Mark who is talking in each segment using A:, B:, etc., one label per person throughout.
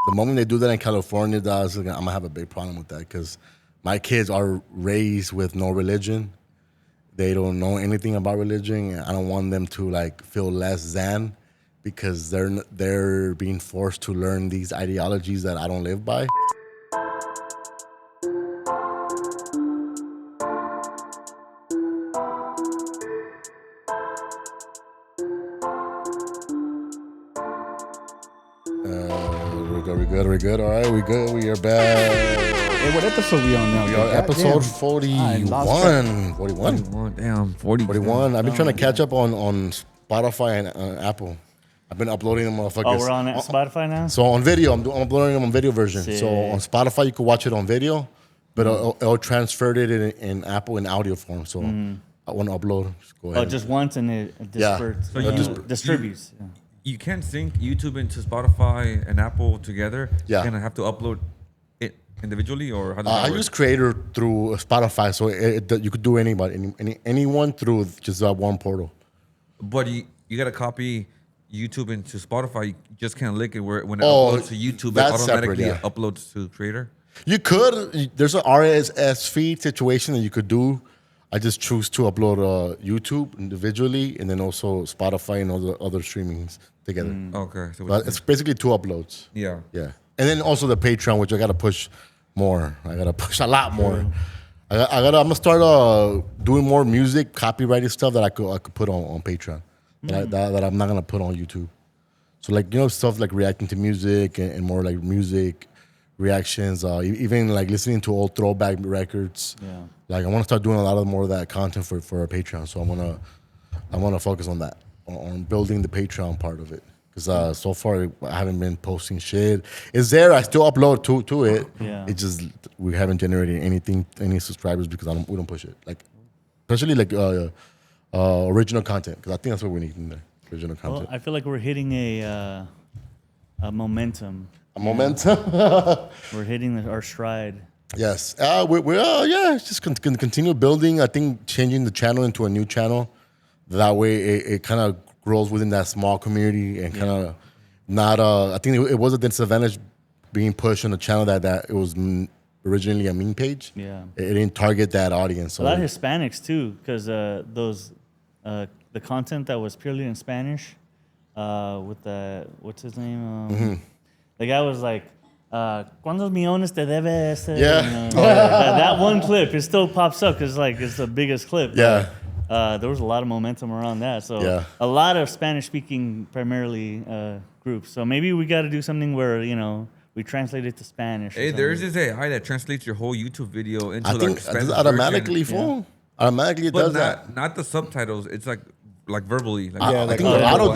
A: the moment they do that in California, I'm gonna have a big problem with that because my kids are raised with no religion. They don't know anything about religion. And I don't want them to like feel less than because they're being forced to learn these ideologies that I don't live by. We're good. All right, we good. We are back.
B: Hey, what episode we on now?
A: We are episode 41.
C: 41. Damn,
A: 41. I've been trying to catch up on Spotify and Apple. I've been uploading them motherfuckers.
D: Oh, we're on Spotify now?
A: So on video, I'm uploading them on video version.
D: Sick.
A: So on Spotify, you can watch it on video, but it'll transfer it in Apple in audio form. So I want to upload. Just go ahead.
D: Oh, just once and it disperses.
C: So
D: distributes. Yeah.
C: You can't sync YouTube into Spotify and Apple together.
A: Yeah.
C: You're gonna have to upload it individually, or how does
A: I
C: that work?
A: use Creator through Spotify, so you could do anyone through just one portal.
C: But you gotta copy YouTube into Spotify. You just can't link it when it uploads to YouTube. It
A: that's
C: automatically
A: separate, yeah.
C: uploads to Creator.
A: You could. There's an RSS feed situation that you could do. I just choose to upload YouTube individually and then also Spotify and all the other streamings together.
C: Okay. So
A: But it's basically 2 uploads.
C: yeah.
A: Yeah. And then also the Patreon, which I got to push more. I got to push a lot more. I'm going to start doing more music, copyrighted stuff that I could put on Patreon that I'm not going to put on YouTube. So like, stuff like reacting to music and more like music reactions, even like listening to old throwback records.
D: Yeah.
A: Like I want to start doing a lot more of that content for a Patreon. So I want to focus on that, on building the Patreon part of it. Because so far I haven't been posting shit. It's there. I still upload to it.
D: Yeah.
A: It just we haven't generated any subscribers because we don't push it. Like especially like original content because I think that's what we need in there. Original content.
D: Well, I feel like we're hitting a momentum.
A: A momentum.
D: We're hitting our stride.
A: Yes. We're just continue building. I think changing the channel into a new channel. That way it kind of grows within that small community and kind of not. I think it was a disadvantage being pushed on a channel that it was originally a meme page.
D: Yeah.
A: It didn't target that audience. So
D: A lot of Hispanics too, because the content that was purely in Spanish, with the what's his name? The guy was like, "¿Cuántos millones te debe ese?"
A: Yeah.
D: That one clip, it still pops up because it's the biggest clip.
A: Yeah.
D: There was a lot of momentum around that. So
A: Yeah.
D: a lot of Spanish-speaking primarily groups. So maybe we got to do something where we translate it to Spanish.
C: Hey, there's this AI that translates your whole YouTube video into
A: I
C: like
A: think
C: Spanish
A: automatically
C: version.
A: full. Automatically it
C: But
A: does that.
C: not the subtitles. It's like verbally. Like,
B: Yeah,
A: I
B: like
A: think the auto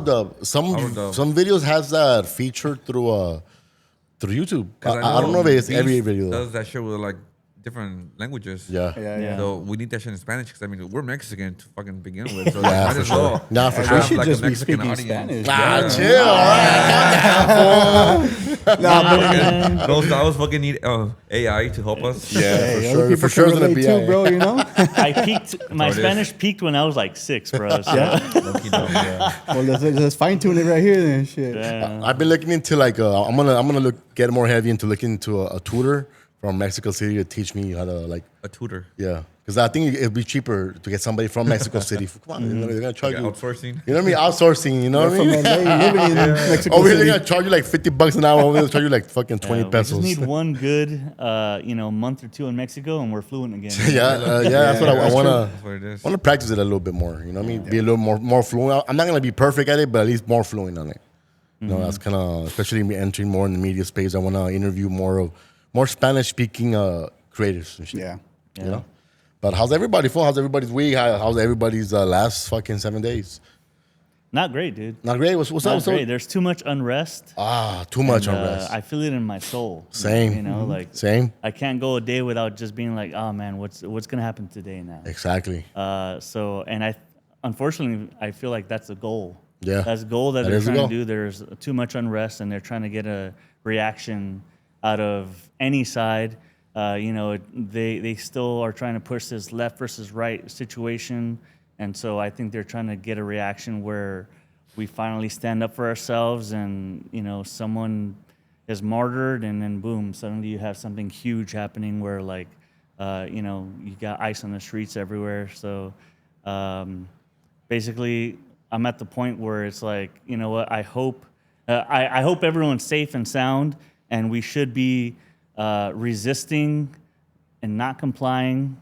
A: dub. Some
C: Auto-dub.
A: some videos has that feature through YouTube. I don't know if it's every video. Though.
C: Does that shit with like different languages?
A: Yeah.
B: Yeah.
C: So we need that shit in Spanish because we're Mexican to fucking begin with. So
A: Yeah,
C: might
A: for
C: as
A: sure.
C: well
A: Nah, for
C: have,
A: sure.
B: We should
C: like,
B: just
C: a
B: be
C: Mexican
B: speaking
C: audience.
B: Spanish.
A: Nah, chill. All right.
C: Those styles fucking need AI to help us.
A: Yeah,
B: Hey,
A: for
B: other
A: sure.
B: people
A: For sure,
B: can
A: it's gonna
B: relate
A: be
B: too, bro. You know.
D: I peaked. My
C: it is.
D: Spanish peaked when I was like 6, bro. So,
C: Low-key dope, yeah.
B: Well, let's fine tune it right here, then. Shit.
D: yeah.
A: I've been looking into like I'm gonna get more heavy into looking into a tutor from Mexico City to teach me how to like
C: A tutor.
A: yeah. Because I think it'd be cheaper to get somebody from Mexico City. Come on, they're gonna charge
C: Like
A: you.
C: outsourcing.
A: You know what I mean? Outsourcing. You know what I
B: From
A: mean?
B: LA, living in Mexico
A: Over here they're
B: City.
A: gonna charge you like $50 an hour. Over there they'll charge you like fucking 20
D: We
A: pesos.
D: just need one good, month or 2 in Mexico, and we're fluent again.
A: yeah, that's what I wanna.
C: That's what it is.
A: Want to practice it a little bit more, you know what I mean? Be a little more fluent. I'm not going to be perfect at it, but at least more fluent on it. You know, that's kind of, especially me entering more in the media space. I want to interview more Spanish-speaking creators and shit.
B: Yeah.
A: You know? But how's everybody feeling? How's everybody's week? How's everybody's last fucking 7 days?
D: Not great, dude.
A: Not great? What's up?
D: Not
A: What's up?
D: great. There's too much unrest.
A: Too much
D: and,
A: unrest.
D: I feel it in my soul.
A: Same.
D: You know, like
A: Same.
D: I can't go a day without just being like, oh man, what's gonna happen today now?
A: Exactly.
D: Unfortunately, I feel like that's a goal.
A: Yeah.
D: That's a goal that
A: That
D: they're
A: is a
D: trying to
A: goal.
D: do. There's too much unrest, and they're trying to get a reaction out of any side. They still are trying to push this left versus right situation, and so I think they're trying to get a reaction where we finally stand up for ourselves, and someone is martyred, and then boom, suddenly you have something huge happening where like, you know, you got ICE on the streets everywhere. So basically, I'm at the point where it's like, you know what, I hope everyone's safe and sound, and we should be resisting and not complying,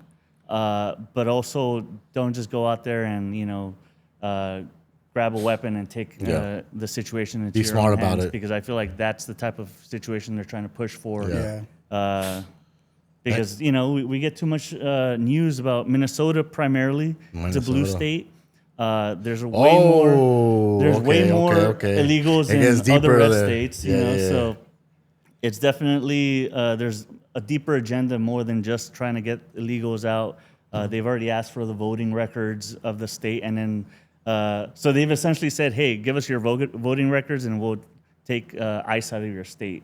D: but also don't just go out there and, you know, grab a weapon and take the situation into
A: Be
D: your
A: smart
D: own
A: about
D: hands,
A: it.
D: because I feel like that's the type of situation they're trying to push for.
B: Yeah.
D: Because, you know, we get too much news about Minnesota primarily. It's a blue
A: Minnesota.
D: state. There's way more illegals
A: It gets
D: in other
A: deeper
D: red
A: there.
D: states,
A: Yeah,
D: you know.
A: yeah, yeah.
D: So it's definitely there's a deeper agenda more than just trying to get illegals out. They've already asked for the voting records of the state, and then so they've essentially said, "Hey, give us your voting records, and we'll take ICE out of your state."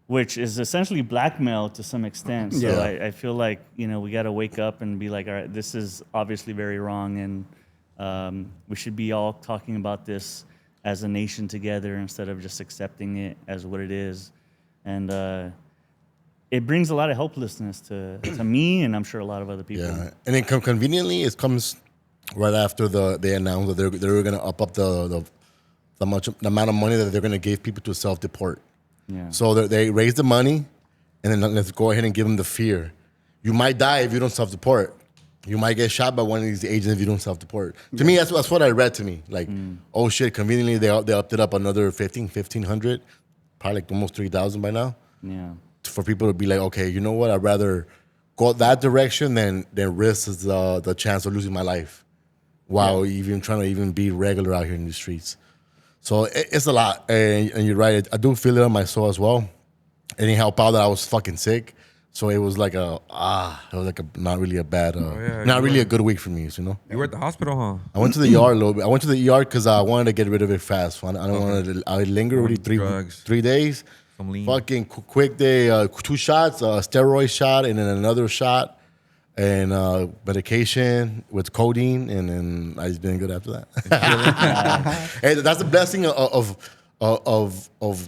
D: Which is essentially blackmail to some extent. So
A: Yeah.
D: I feel like, you know, we got to wake up and be like, all right, this is obviously very wrong, and we should be all talking about this as a nation together instead of just accepting it as what it is. And it brings a lot of helplessness to me, and I'm sure a lot of other people.
A: Yeah, and then conveniently, it comes right after they announced that they're going to up the amount of money that they're going to give people to self-deport.
D: Yeah.
A: So they raise the money, and then let's go ahead and give them the fear. You might die if you don't self-deport. You might get shot by one of these agents if you don't self-deport. To me, that's what I read to me. Like, oh shit, conveniently they upped it up another 1,500, probably like almost 3,000 by now.
D: Yeah.
A: For people to be like, okay, you know what? I'd rather go that direction than risk the chance of losing my life while even trying to even be regular out here in the streets. So it's a lot, and you're right. I do feel it on my soul as well. It didn't help out that I was fucking sick, so it was like not really a bad, not really a good week for me. You know.
C: You were at the hospital, huh?
A: I went to the ER a little bit. I went to the ER because I wanted to get rid of it fast. I don't want to. I lingered already
C: Drugs.
A: 3 days.
C: Some lean.
A: Fucking quick day, 2 shots, a steroid shot, and then another shot, and medication with codeine, and then I just been good after that. And that's the blessing of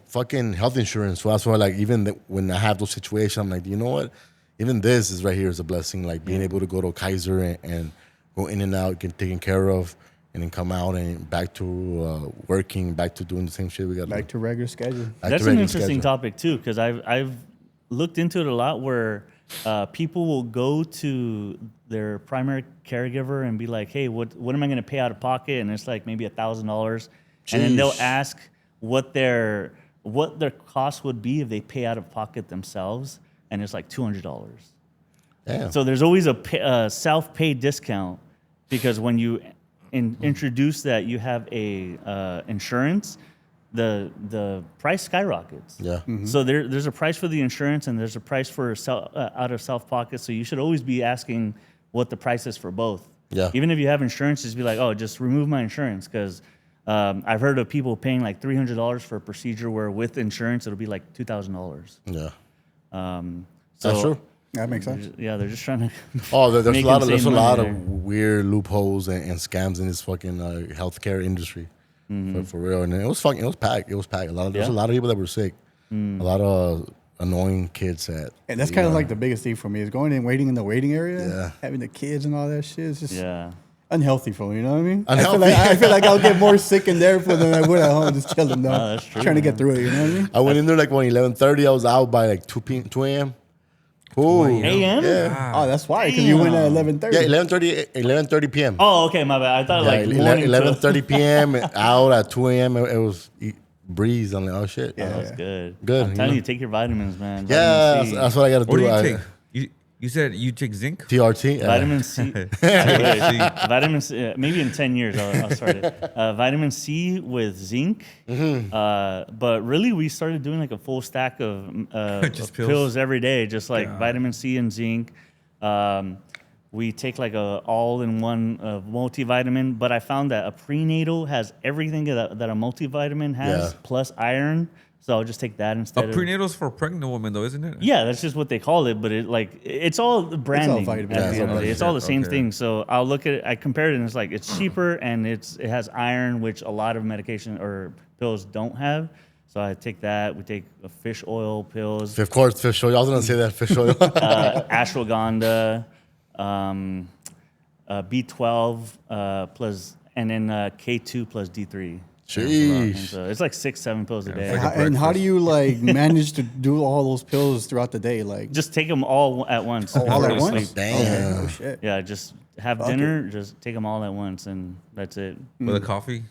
A: fucking health insurance. So that's why, like, even when I have those situations, I'm like, you know what? Even this is right here is a blessing. Like being able to go to Kaiser and go in and out, get taken care of, and then come out and back to working, back to doing the same shit we got.
B: Back to regular schedule.
D: That's an interesting topic too, because I've looked into it a lot where people will go to their primary caregiver and be like, hey, what am I going to pay out of pocket? And it's like maybe $1,000. And then they'll ask what their cost would be if they pay out of pocket themselves. And it's like $200.
A: Damn.
D: So there's always a self-pay discount, because when you introduce that you have a insurance, the price skyrockets.
A: Yeah.
D: So there's a price for the insurance, and there's a price for out of self-pocket. So you should always be asking what the price is for both.
A: Yeah.
D: Even if you have insurance, just be like, oh, just remove my insurance, because I've heard of people paying like $300 for a procedure where with insurance it'll be like $2,000.
A: Yeah.
D: So
A: That's true.
B: That makes sense.
D: Yeah, they're just trying to.
A: Oh, there's
D: make
A: a lot of
D: insane money there.
A: weird loopholes and scams in this fucking healthcare industry, for real. And it was packed. It was packed. There's a lot of people that were sick. A lot of annoying kids that.
B: And that's kind of like the biggest thing for me is going and waiting in the waiting area,
A: Yeah.
B: having the kids and all that shit. It's just
D: Yeah.
B: unhealthy for me. You know what I mean?
A: Unhealthy.
B: I feel like I'll get more sick in there than I would at home, just chilling though.
D: No, that's true,
B: Trying to
D: man.
B: get through it. You know what I mean?
A: I went in there like when 11:30. I was out by like 2 a.m. Ooh.
D: AM?
A: Yeah.
B: Oh, that's why, because you went at 11:30.
A: Yeah, 11:30 p.m.
D: Oh, okay, my bad. I thought
A: Yeah,
D: like morning.
A: 11:30 p.m. out at 2 a.m. It was breeze on the oh shit.
B: Yeah.
D: That's good.
A: Good,
D: I'm
A: you
D: telling
A: know?
D: you, take your vitamins, man.
A: Yeah,
D: Vitamin C.
A: that's what I got to do.
C: What do you take? You said you take zinc?
A: TRT.
D: Vitamin C. Vitamin C. Maybe in 10 years I'll start it. Vitamin C with zinc. But really, we started doing like a full stack of,
C: Just
D: of
C: pills?
D: pills every day, just like vitamin C and zinc. We take like a all-in-one multivitamin, but I found that a prenatal has everything that a multivitamin has,
A: Yeah.
D: plus iron. So I'll just take that instead
C: A
D: of.
C: prenatal's for pregnant women, though, isn't it?
D: Yeah, that's just what they call it, but it's all branding.
B: vitamins.
D: At
B: Yeah,
D: the end of the day. It's all the same
C: okay.
D: thing. So I'll look at it. I compared it, and it's like it's cheaper, and it has iron, which a lot of medication or pills don't have. So I take that. We take fish oil pills,
A: Of course, fish oil. I was gonna say that fish oil.
D: ashwagandha, B12 plus, and then K2 plus D3. And
A: Sheesh.
D: so it's like 6-7 pills a day.
C: it's like a
B: And how do
C: breakfast.
B: you like manage to do all those pills throughout the day? Like
D: Just take them all at once.
B: all
D: before
B: at
D: you
B: once?
D: sleep.
A: Damn.
B: Oh shit.
D: Yeah, just have dinner. Just take them all at once, and that's it.
C: With a coffee?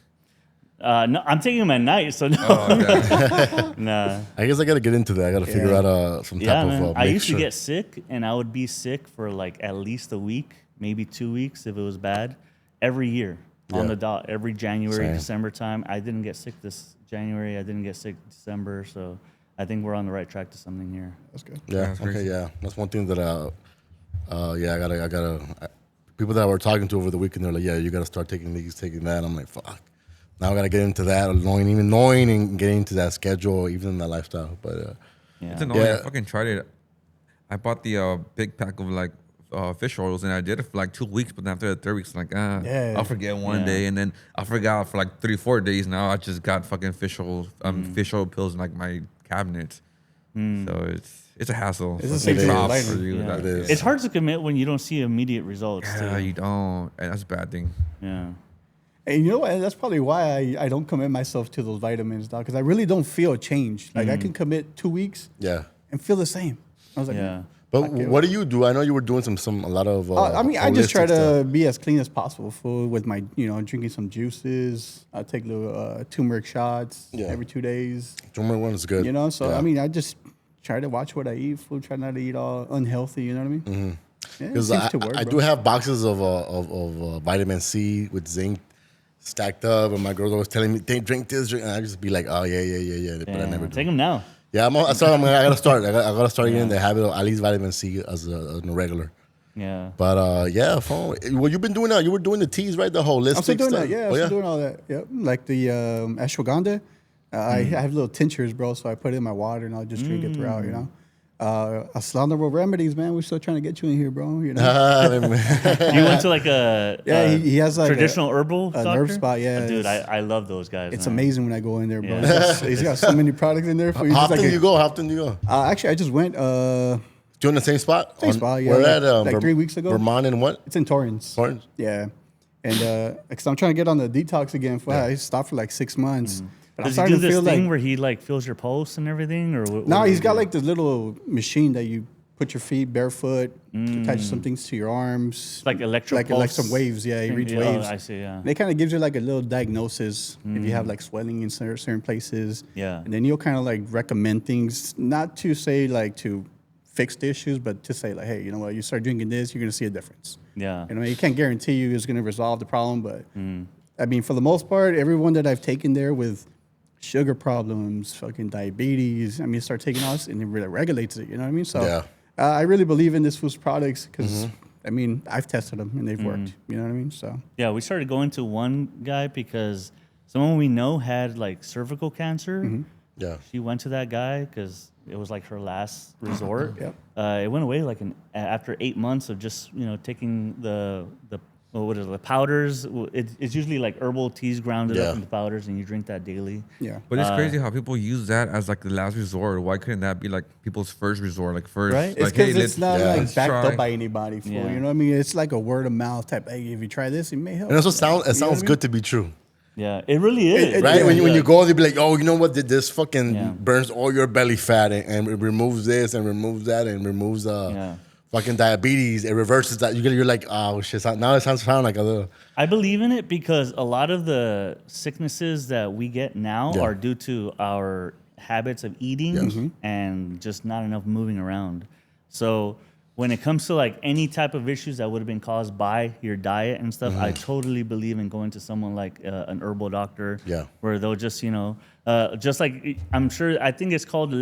D: No, I'm taking them at night, so no.
C: Oh, okay.
D: Nah.
A: I guess I gotta get into that. I gotta figure out some type
D: Yeah,
A: of.
D: man. I used to
A: mixture.
D: get sick, and I would be sick for like at least a week, maybe 2 weeks if it was bad, every year on
A: Yeah.
D: the dot. Every January,
A: Same.
D: December time. I didn't get sick this January. I didn't get sick December, so I think we're on the right track to something here.
B: That's good.
A: Yeah.
C: That's
A: Okay.
C: crazy.
A: Yeah. That's one thing that yeah, I gotta. People that we're talking to over the weekend, they're like, yeah, you gotta start taking these, taking that. I'm like, fuck. Now I gotta get into that, knowing and getting into that schedule, even in that lifestyle. But
D: Yeah.
C: It's annoying.
A: Yeah.
C: I fucking tried it. I bought the big pack of like fish oils, and I did it for like 2 weeks. But then after the 3 weeks, I'm like,
B: Yeah.
C: I'll forget one
D: Yeah.
C: day, and then I forgot for like 3-4 days. Now I just got fucking fish oil pills in like my cabinet. So it's a hassle.
B: It's the
C: Fucking
B: same thing
C: props
B: with
C: for
B: vitamin.
C: you.
D: Yeah.
C: That-
A: It is.
D: It's hard to commit when you don't see immediate results.
C: Yeah,
D: too.
C: you don't, and that's a bad thing.
D: Yeah.
B: And you know what? That's probably why I don't commit myself to those vitamins, dog. Because I really don't feel a change. Like I can commit 2 weeks
A: yeah.
B: and feel the same. I was like,
D: Yeah.
A: But what do you do? I know you were doing a lot of.
B: I mean, I just try
A: holistic stuff.
B: to be as clean as possible with my, drinking some juices. I take little turmeric shots
A: Yeah.
B: every 2 days.
A: Turmeric one is good.
B: So
A: Yeah.
B: I mean, I just try to watch what I eat. Food, try not to eat all unhealthy. You know what I mean? Yeah, it
A: Because
B: seems to work,
A: I
B: bro.
A: do have boxes of vitamin C with zinc stacked up, and my girl's always telling me, drink this, drink. And I just be like, oh yeah, but I never do.
D: Take them now.
A: Yeah, I gotta start. I gotta start getting the habit of at least vitamin C as a regular.
D: Yeah.
A: But yeah, well, you've been doing that. You were doing the teas, right? The holistic
B: I'm still doing
A: stuff.
B: that. Yeah, I'm still doing all that. Yep. Like the ashwagandha. I have little tinctures, bro. So I put it in my water and I'll just drink it throughout. Aslanable remedies, man. We're still trying to get you in here, bro.
D: You went to like a
B: He has like
D: traditional herbal
B: a
D: doctor?
B: nerve spot. Yeah,
D: Dude, I love those guys.
B: it's
D: man.
B: amazing when I go in there, bro.
D: Yeah.
B: He's got so many products in there for you.
A: How
B: Just
A: often
B: like
A: do you go? How often do you go?
B: Actually, I just went.
A: Doing the same spot?
B: Same spot, yeah,
A: Where
B: like-
A: at?
B: like 3 weeks ago.
A: Vermont and what?
B: It's in Torrance.
A: Torrance?
B: Yeah, and because I'm trying to get on the detox again. I stopped for like 6 months. But I'm
D: Does he
B: starting
D: do
B: to
D: this
B: feel
D: thing
B: like
D: where he like feels your pulse and everything, or what?
B: no,
D: what
B: he's
D: does
B: got
D: he
B: like this little machine that you put your feet barefoot, attach some things to your arms,
D: like electro
B: like
D: pulse
B: some waves. Yeah, he reads
D: Yeah,
B: waves.
D: I see. Yeah.
B: And it kind of gives you like a little diagnosis if you have like swelling in certain places.
D: Yeah.
B: And then you'll kind of like recommend things, not to say like to fix the issues, but to say like, hey, you know what, you start drinking this, you're gonna see a difference.
D: Yeah.
B: You know, you can't guarantee you it's gonna resolve the problem, but I mean, for the most part, everyone that I've taken there with sugar problems, fucking diabetes, I mean, start taking all this and it really regulates it. You know what I mean? So
A: Yeah.
B: I really believe in this food's products because I mean, I've tested them and they've worked. You know what I mean? So
D: Yeah, we started going to one guy because someone we know had like cervical cancer.
A: Yeah.
D: She went to that guy because it was like her last resort.
B: Yep.
D: It went away like after 8 months of just taking the powders. It's usually like herbal teas grounded
A: Yeah.
D: up into powders, and you drink that daily.
B: yeah.
C: But it's crazy how people use that as like the last resort. Why couldn't that be like people's first resort? Like first,
D: Right?
B: It's
C: like
B: because
C: hey,
B: it's not like
C: let's
B: backed
C: try.
B: up by anybody. Fool,
D: Yeah.
B: You know what I mean? It's like a word of mouth type. Hey, if you try this, it may help.
A: And it sounds
B: You know what
A: sounds
B: I
A: good to be true.
D: Yeah, it really is.
A: Right?
B: Yeah,
A: when you go, they'll be like, oh, you know what? This fucking
D: Yeah.
A: burns all your belly fat and it removes this and removes that and removes fucking diabetes. It reverses that. You're like, oh, shit. Now it sounds like a little.
D: I believe in it because a lot of the sicknesses that we get now
A: Yeah.
D: are due to our habits of eating and just not enough moving around. So when it comes to like any type of issues that would have been caused by your diet and stuff, I totally believe in going to someone like an herbal doctor,
A: Yeah.
D: where they'll just just like I'm sure I think it's called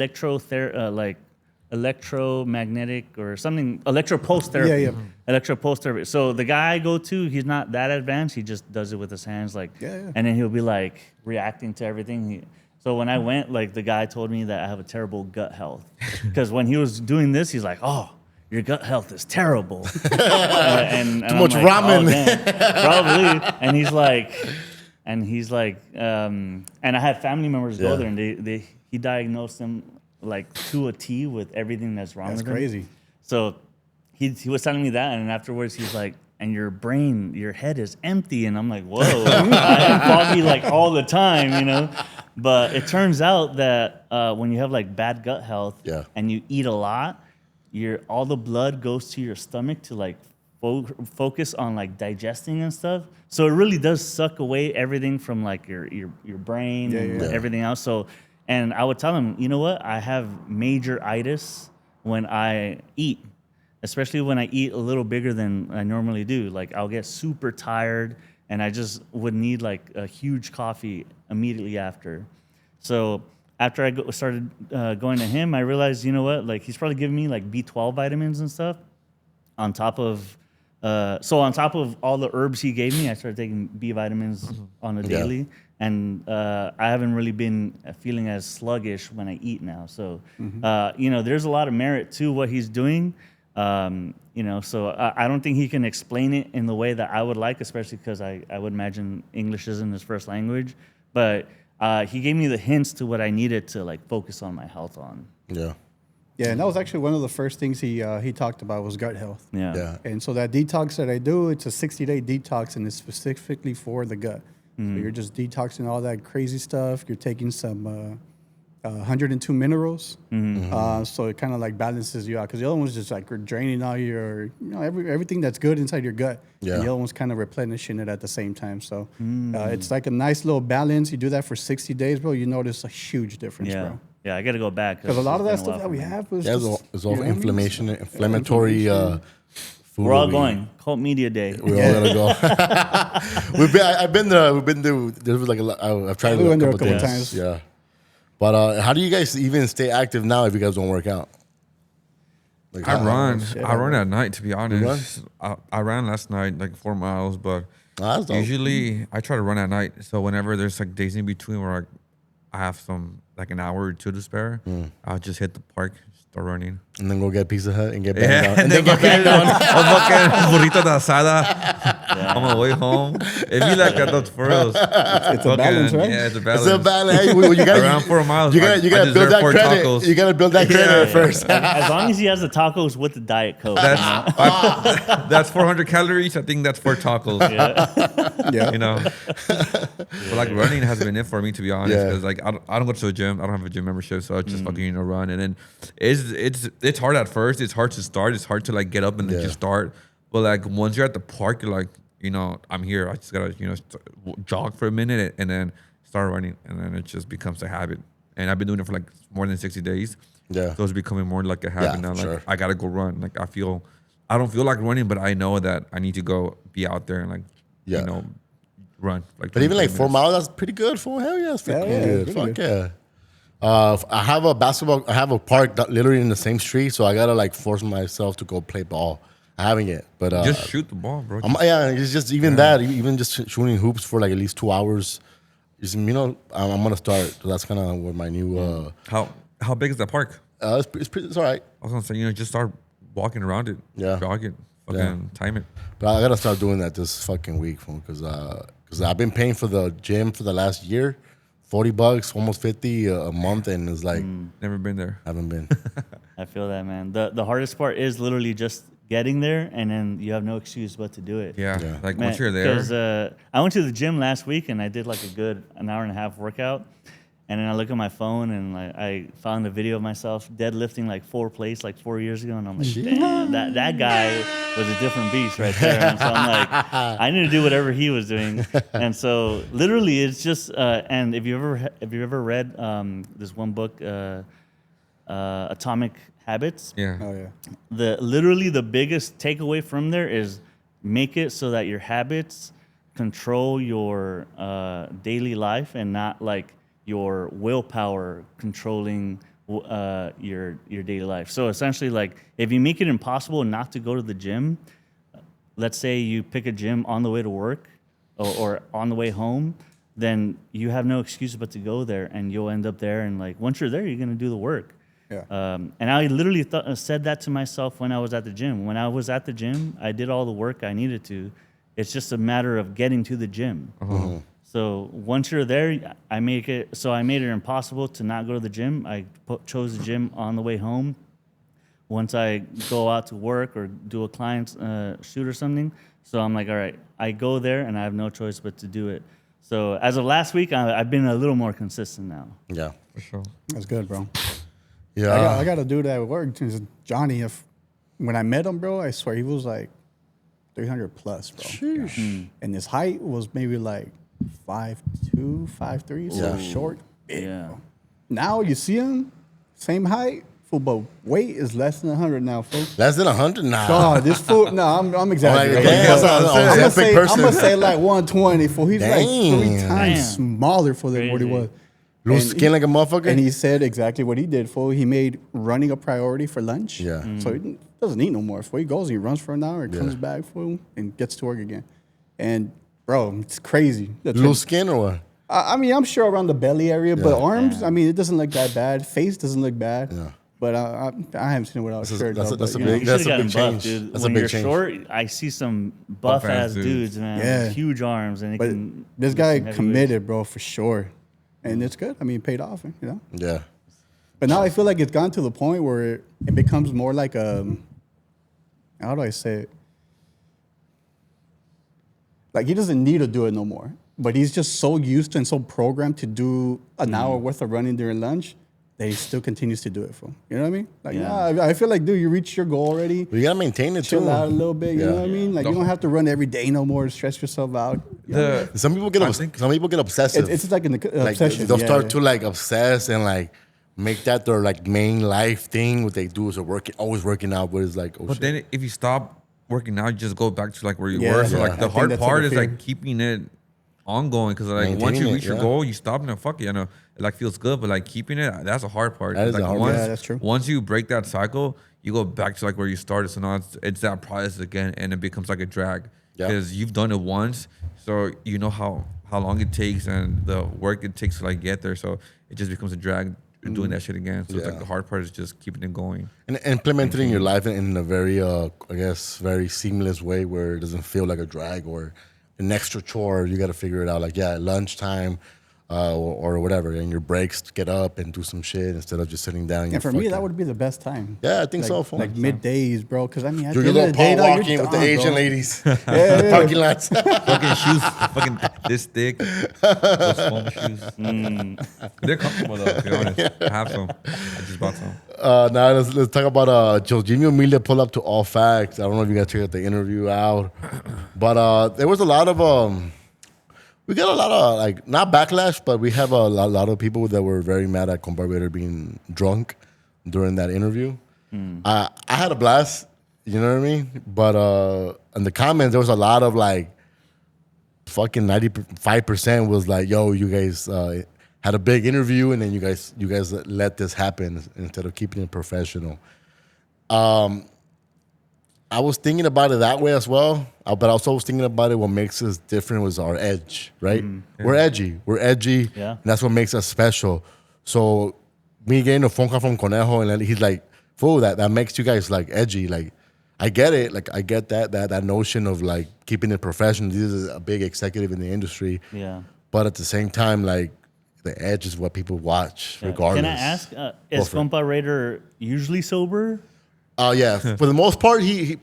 D: electromagnetic or something, electropulse therapy.
B: Yeah, yeah.
D: Electropulse therapy. So the guy I go to, he's not that advanced. He just does it with his hands, like,
B: Yeah.
D: and then he'll be like reacting to everything. So when I went, like the guy told me that I have a terrible gut health because when he was doing this, he's like, "Oh, your gut health is terrible." and
A: Too much ramen.
D: damn, probably. And he's like, and he's like, and I had family members go there, and he diagnosed him like to a T with everything that's wrong.
B: That's
D: with him.
B: crazy.
D: So he was telling me that, and afterwards he's like, and your brain, your head is empty, and I'm like, whoa, I am foggy like all the time, you know. But it turns out that when you have like bad gut health, and you eat a lot, all the blood goes to your stomach to like focus on like digesting and stuff. So it really does suck away everything from like your brain and everything else. So, and I would tell him, you know what? I have major itis when I eat, especially when I eat a little bigger than I normally do. Like I'll get super tired, and I just would need like a huge coffee immediately after. So after I started going to him, I realized, you know what? Like he's probably giving me like B12 vitamins and stuff on top of. So on top of all the herbs he gave me, I started taking B vitamins on a daily, and I haven't really been feeling as sluggish when I eat now. So you know, there's a lot of merit to what he's doing. You know, so I don't think he can explain it in the way that I would like, especially because I would imagine English isn't his first language. But he gave me the hints to what I needed to like focus on my health on.
B: Yeah, and that was actually one of the first things he talked about was gut health.
A: Yeah.
B: And so that detox that I do, it's a 60-day detox, and it's specifically for the gut. So you're just detoxing all that crazy stuff. You're taking some 102 minerals, so it kind of like balances you out. Because the other one's just like draining all your, you know, everything that's good inside your gut.
A: Yeah.
B: And the other one's kind of replenishing it at the same time. So it's like a nice little balance. You do that for 60 days, bro. You notice a huge difference, bro.
D: Yeah, I got to go back.
B: Because a lot of that stuff that we have was
A: it's all inflammatory food.
D: We're all going. Cult Media Day.
A: We're all gonna go. I've been there. We've been there. There was like a lot. I've tried
B: we
A: it
B: went
A: a
B: there a
A: couple
B: couple
A: times.
B: times.
A: Yeah. But how do you guys even stay active now if you guys don't work out? Like,
C: I run at night, to be honest.
A: run?
C: I ran last night like 4 miles, but
A: that's dope.
C: usually I try to run at night. So whenever there's like days in between where I have some like an hour or two to spare, I'll just hit the park, start running.
A: And then go get Pizza Hut and get banged down.
C: And then get banged down. A fucking burrito de asada on my way home. It be like that, those for reals.
B: It's a balance, right?
C: Yeah, it's a balance.
A: It's a balance. Hey, you gotta,
C: Around 4 miles.
A: You gotta build that credit.
C: Tacos.
A: You gotta build that credit first.
D: As long as he has the tacos with the Diet Coke.
C: That's 400 calories. I think that's 4 tacos.
B: Yeah.
C: You know, but like running has been it for me, to be honest. Because like I don't go to a gym. I don't have a gym membership, so I just fucking run. And then it's hard at first. It's hard to start. It's hard to like get up and then just start. But like once you're at the park, you're like, you know, I'm here. I just gotta jog for a minute and then start running, and then it just becomes a habit. And I've been doing it for like more than 60 days. Yeah, so it's becoming more like a habit now. Like I gotta go run. Like I don't feel like running, but I know that I need to go be out there and like you know run. Like,
A: but even like 4 miles, that's pretty good. For hell yeah, that's freaking good. Fuck yeah. I have a park that literally in the same street, so I gotta like force myself to go play ball. I haven't yet, but
C: just shoot the ball, bro.
A: It's just even that, even just shooting hoops for like at least 2 hours. Just, you know, I'm gonna start. So that's kind of what my new.
C: How big is that park?
A: It's all right.
C: I was gonna say, just start walking around it. Jog it. Fucking time it.
A: But I gotta start doing that this fucking week, because I've been paying for the gym for the last year. $40, almost 50 a month, and it's like
C: never been there.
A: Haven't been.
D: I feel that, man. The hardest part is literally just getting there, and then you have no excuse but to do it.
C: Yeah. Like once you're there.
D: Because I went to the gym last week and I did like a good an hour and a half workout, and then I look at my phone and like I found a video of myself deadlifting like 4 plates like 4 years ago, and I'm like, damn, that guy was a different beast right there. And so I'm like, I need to do whatever he was doing. And so literally, it's just and if you ever read this one book, Atomic Habits.
C: Yeah.
B: Oh yeah.
D: The biggest takeaway from there is make it so that your habits control your daily life and not like your willpower controlling your daily life. So essentially, like if you make it impossible not to go to the gym, let's say you pick a gym on the way to work or on the way home, then you have no excuse but to go there, and you'll end up there. And like once you're there, you're gonna do the work.
B: Yeah.
D: And I literally said that to myself when I was at the gym. When I was at the gym, I did all the work I needed to. It's just a matter of getting to the gym. So once you're there, I made it impossible to not go to the gym. I chose the gym on the way home. Once I go out to work or do a client's shoot or something, so I'm like, all right, I go there and I have no choice but to do it. So as of last week, I've been a little more consistent now.
A: Yeah.
C: For sure.
B: That's good, bro.
A: Yeah.
B: I got to do that at work. Johnny, when I met him, bro, I swear he was like 300 plus, bro.
A: Sheesh.
B: And his height was maybe like 5'2", 5'3", so short. Big,
D: Yeah.
B: bro. Now you see him, same height, fool, but weight is less than 100 now, folks.
A: Less than 100 now.
B: God, this fool. No, I'm exaggerating.
A: damn,
B: But
A: that's a big person.
B: I'm gonna say like 120. Fool, he's like 3
A: Damn.
B: times smaller for than what he
D: Crazy.
B: was.
A: Loose
B: And
A: skin like a motherfucker.
B: And he said exactly what he did. Fool, he made running a priority for lunch.
A: Yeah.
B: So he doesn't eat no more. Fool, he goes, he runs for an hour, and comes back, fool, and gets to work again. And bro, it's crazy.
A: Loose skin or what?
B: I mean, I'm sure around the belly area, but arms, I mean, it doesn't look that bad. Face doesn't look bad.
A: Yeah.
B: But I haven't seen it without a shirt.
A: that's
B: though,
A: a
B: but,
A: big-
B: you know.
D: You
A: That's
D: should've
A: a big
D: gotten
A: change.
D: buff, dude.
A: That's a
D: When
A: big
D: you're
A: change.
D: short, I see some buff-ass
C: Buff-ass
D: dudes,
C: dudes.
D: man.
B: Yeah.
D: Huge arms, and it
B: But
D: can.
B: this
D: do
B: guy
D: some heavy
B: committed, bro, for sure. And it's good. I mean, it paid off, you know?
A: Yeah.
B: But now I feel like it's gone to the point where it becomes more like how do I say it? Like he doesn't need to do it no more. But he's just so used to and so programmed to do an hour worth of running during lunch that he still continues to do it for. You know what I mean? Like,
D: Yeah.
B: nah, I feel like, dude, you reached your goal already.
A: But you gotta maintain it too.
B: Chill out a little bit, you
A: Yeah.
B: know what I mean? Like, you don't have to run every day no more, stress yourself out. You know?
A: Some people get obsessive.
B: It's like an
A: like
B: obsession.
A: they'll
B: yeah,
A: start
B: yeah.
A: to like obsess and like make that their like main life thing. What they do is always working out, but it's like, oh
C: But
A: shit.
C: then if you stop working out, you just go back to like where you
B: Yeah,
C: were. So
B: yeah.
C: like
B: I
C: the
B: think
C: hard
B: that's
C: part
B: like
C: is
B: a fear.
C: like keeping it ongoing because like once
A: Maintaining
C: you
A: it,
C: reach your
A: yeah.
C: goal, you stop and fuck it. I know it like feels good, but like keeping it, that's a hard part.
A: That is
C: like
A: the hard
C: once,
A: part.
B: Yeah, that's true.
C: Once you break that cycle, you go back to like where you started. So now it's that process again, and it becomes like a drag
A: Yeah.
C: because you've done it once, so you know how long it takes and the work it takes to like get there. So it just becomes a drag doing that shit again. So it's like
A: Yeah.
C: the hard part is just keeping it going.
A: And implement it in your life in a very, I guess, very seamless way where it doesn't feel like a drag or an extra chore. You got to figure it out. Like, yeah, at lunchtime or whatever, and your breaks, get up and do some shit instead of just sitting down.
B: And for me, that would be the best time.
A: Yeah, I think
B: like,
A: so. For
B: Like middays, bro. Because I mean, at
A: do
B: the
A: your
B: end of
A: little
B: the day,
A: paw
B: dog,
A: walking
B: you're
A: with the
B: done,
A: Asian
B: bro.
A: ladies,
B: Yeah.
A: parking lots.
C: Fucking shoes, fucking this thick. Those foam shoes. They're comfortable though, to be honest. I have some. I just bought some.
A: Now let's talk about Jorginho Humilde pull up to All Facts. I don't know if you guys checked the interview out, but there was a lot of we got a lot of like not backlash, but we have a lot of people that were very mad at Combarbator being drunk during that interview. I had a blast, you know what I mean? But in the comments there was a lot of like fucking 95% was like, yo, you guys had a big interview and then you guys let this happen instead of keeping it professional. I was thinking about it that way as well, but I also was thinking about it. What makes us different was our edge, right? We're edgy.
D: Yeah.
A: And that's what makes us special. So me getting a phone call from Conejo and he's like, "Fool, that makes you guys like edgy." Like, I get it. Like, I get that notion of like keeping it professional. This is a big executive in the industry.
D: Yeah.
A: But at the same time, like the edge is what people watch, regardless.
D: Can I ask, is
A: for it.
D: Compa Raider usually sober?
A: Yeah. For the most part, he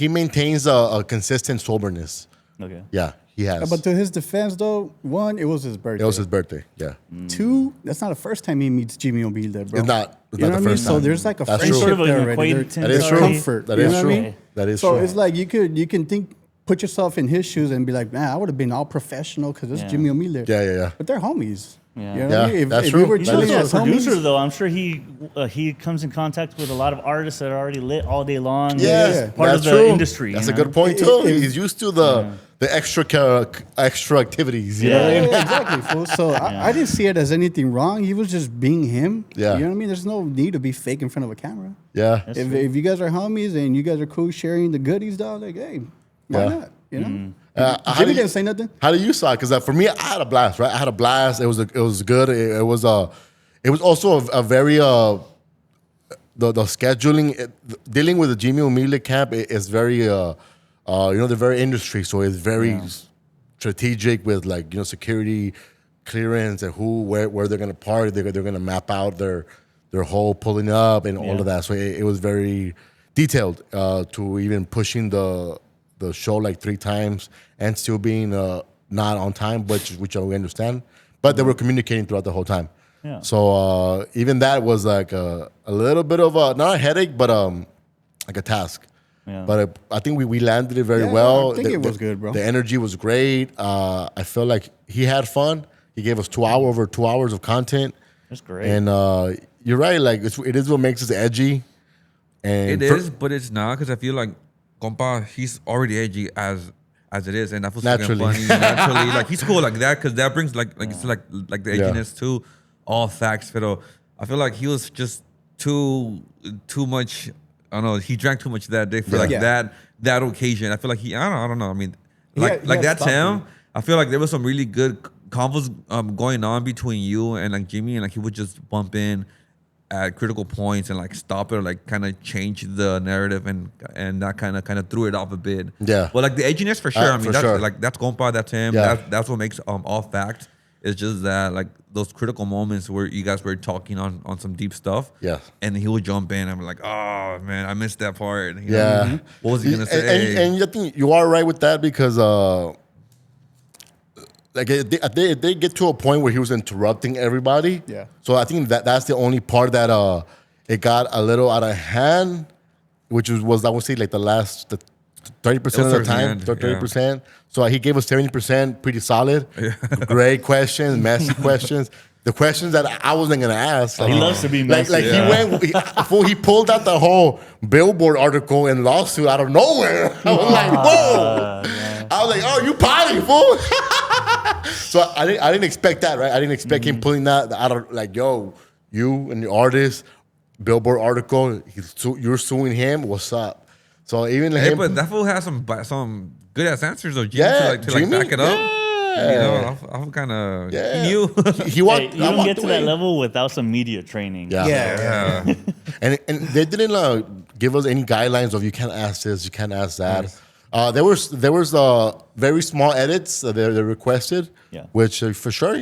A: maintains a consistent soberness.
D: Okay.
A: Yeah, he has.
B: But to his defense, though, one, it was his birthday.
A: It was his birthday. Yeah.
B: Two, that's not the first time he meets Jimmy Humilde, bro.
A: It's not. It's
B: You know
A: not
B: what
A: the
B: I mean?
A: first
B: So
A: time.
B: there's like a
A: That's
B: friendship
A: true.
D: Sort of
B: there
D: an
B: already.
D: acquaintance.
A: That is
B: There's
A: true.
B: comfort.
A: That
B: you
A: is
B: know
A: true.
B: what I mean?
A: That is
B: So
A: true.
B: it's like you can put yourself in his shoes and be like, man, I would have been all professional because this is
D: Yeah.
B: Jimmy Humilde.
A: Yeah.
B: But they're homies.
D: Yeah.
B: You know
A: Yeah,
B: what I mean?
A: that's
B: if
A: true.
B: we were
A: That
B: chilling
A: is
B: as
A: true.
D: Producer
B: homies,
D: though, I'm sure he comes in contact with a lot of artists that are already lit all day long.
A: Yeah,
D: He's part
A: that's
D: of the
A: true.
D: industry.
A: That's
D: you
A: a
D: know?
A: good point too. He's used to the extra activities. You know what I mean?
B: yeah, exactly. Fool. So I didn't see it as anything wrong. He was just being him.
A: Yeah.
B: You know what I mean? There's no need to be fake in front of a camera.
A: Yeah.
B: If you guys are homies and you guys are cool sharing the goodies, dog, like, hey, why
A: Yeah.
B: not? You know?
A: How
B: Jimmy
A: do you-
B: didn't say nothing.
A: How do you saw it? Because for me, I had a blast. Right, I had a blast. It was good. It was also a very the scheduling dealing with the Jimmy Humilde camp is very they're very industry, so it's very strategic with like security clearance and where they're gonna park. They're gonna map out their whole pulling up and all of that. So it was very detailed to even pushing the show like 3 times and still being not on time, which I understand. But they were communicating throughout the whole time.
D: Yeah.
A: So even that was like a little bit of not a headache, but like a task.
D: Yeah.
A: But I think we landed it very well.
B: I think it was good, bro.
A: The energy was great. I feel like he had fun. He gave us over 2 hours of content.
D: That's great.
A: And you're right. Like it is what makes us edgy. And
C: It is, but it's not, because I feel like compa, he's already edgy as it is, and that was fucking
A: Naturally.
C: funny. Naturally, like he's cool like that, because that brings like it's like the edginess to all facts. But I feel like he was just too much. I don't know. He drank too much that day for that occasion. I feel like I don't know. I mean, like that's him. I feel like there was some really good convos going on between you and like Jimmy, and like he would just bump in at critical points and like stop it or like kind of change the narrative, and that kind of threw it off a bit.
A: Yeah.
C: But like the edginess for sure. I mean,
A: for
C: that's
A: sure.
C: like that's compa, that's him.
A: Yeah.
C: That's what makes all fact. It's just that like those critical moments where you guys were talking on some deep stuff.
A: Yeah.
C: And he would jump in. I'm like, oh man, I missed that part. You
A: Yeah.
C: know, what was he gonna say?
A: And I think you are right with that, because like they get to a point where he was interrupting everybody.
B: Yeah.
A: So I think that's the only part that it got a little out of hand, which was I would say like the 30% of the time, 30%. So he gave us 70%, pretty solid. Great questions, messy questions. The questions that I wasn't gonna ask.
D: He loves to be messy.
A: Like he pulled out the whole Billboard article and lawsuit out of nowhere. I was like, whoa! I was like, oh, you potty, fool. So I didn't expect that, right? I didn't expect him pulling that out of like, yo, you and the artist, Billboard article, you're suing him. What's up? So even him,
C: But that fool has some good ass answers though, Jimmy,
A: Yeah,
C: to like back it up.
A: Yeah.
C: You know, I'm kind of
A: Yeah.
C: he
A: he walked.
D: Hey, you
A: I
D: don't
A: walked
D: get to
A: away.
D: that level without some media training.
A: Yeah. And they didn't give us any guidelines of you can't ask this, you can't ask that. There was very small edits that they requested, which for sure,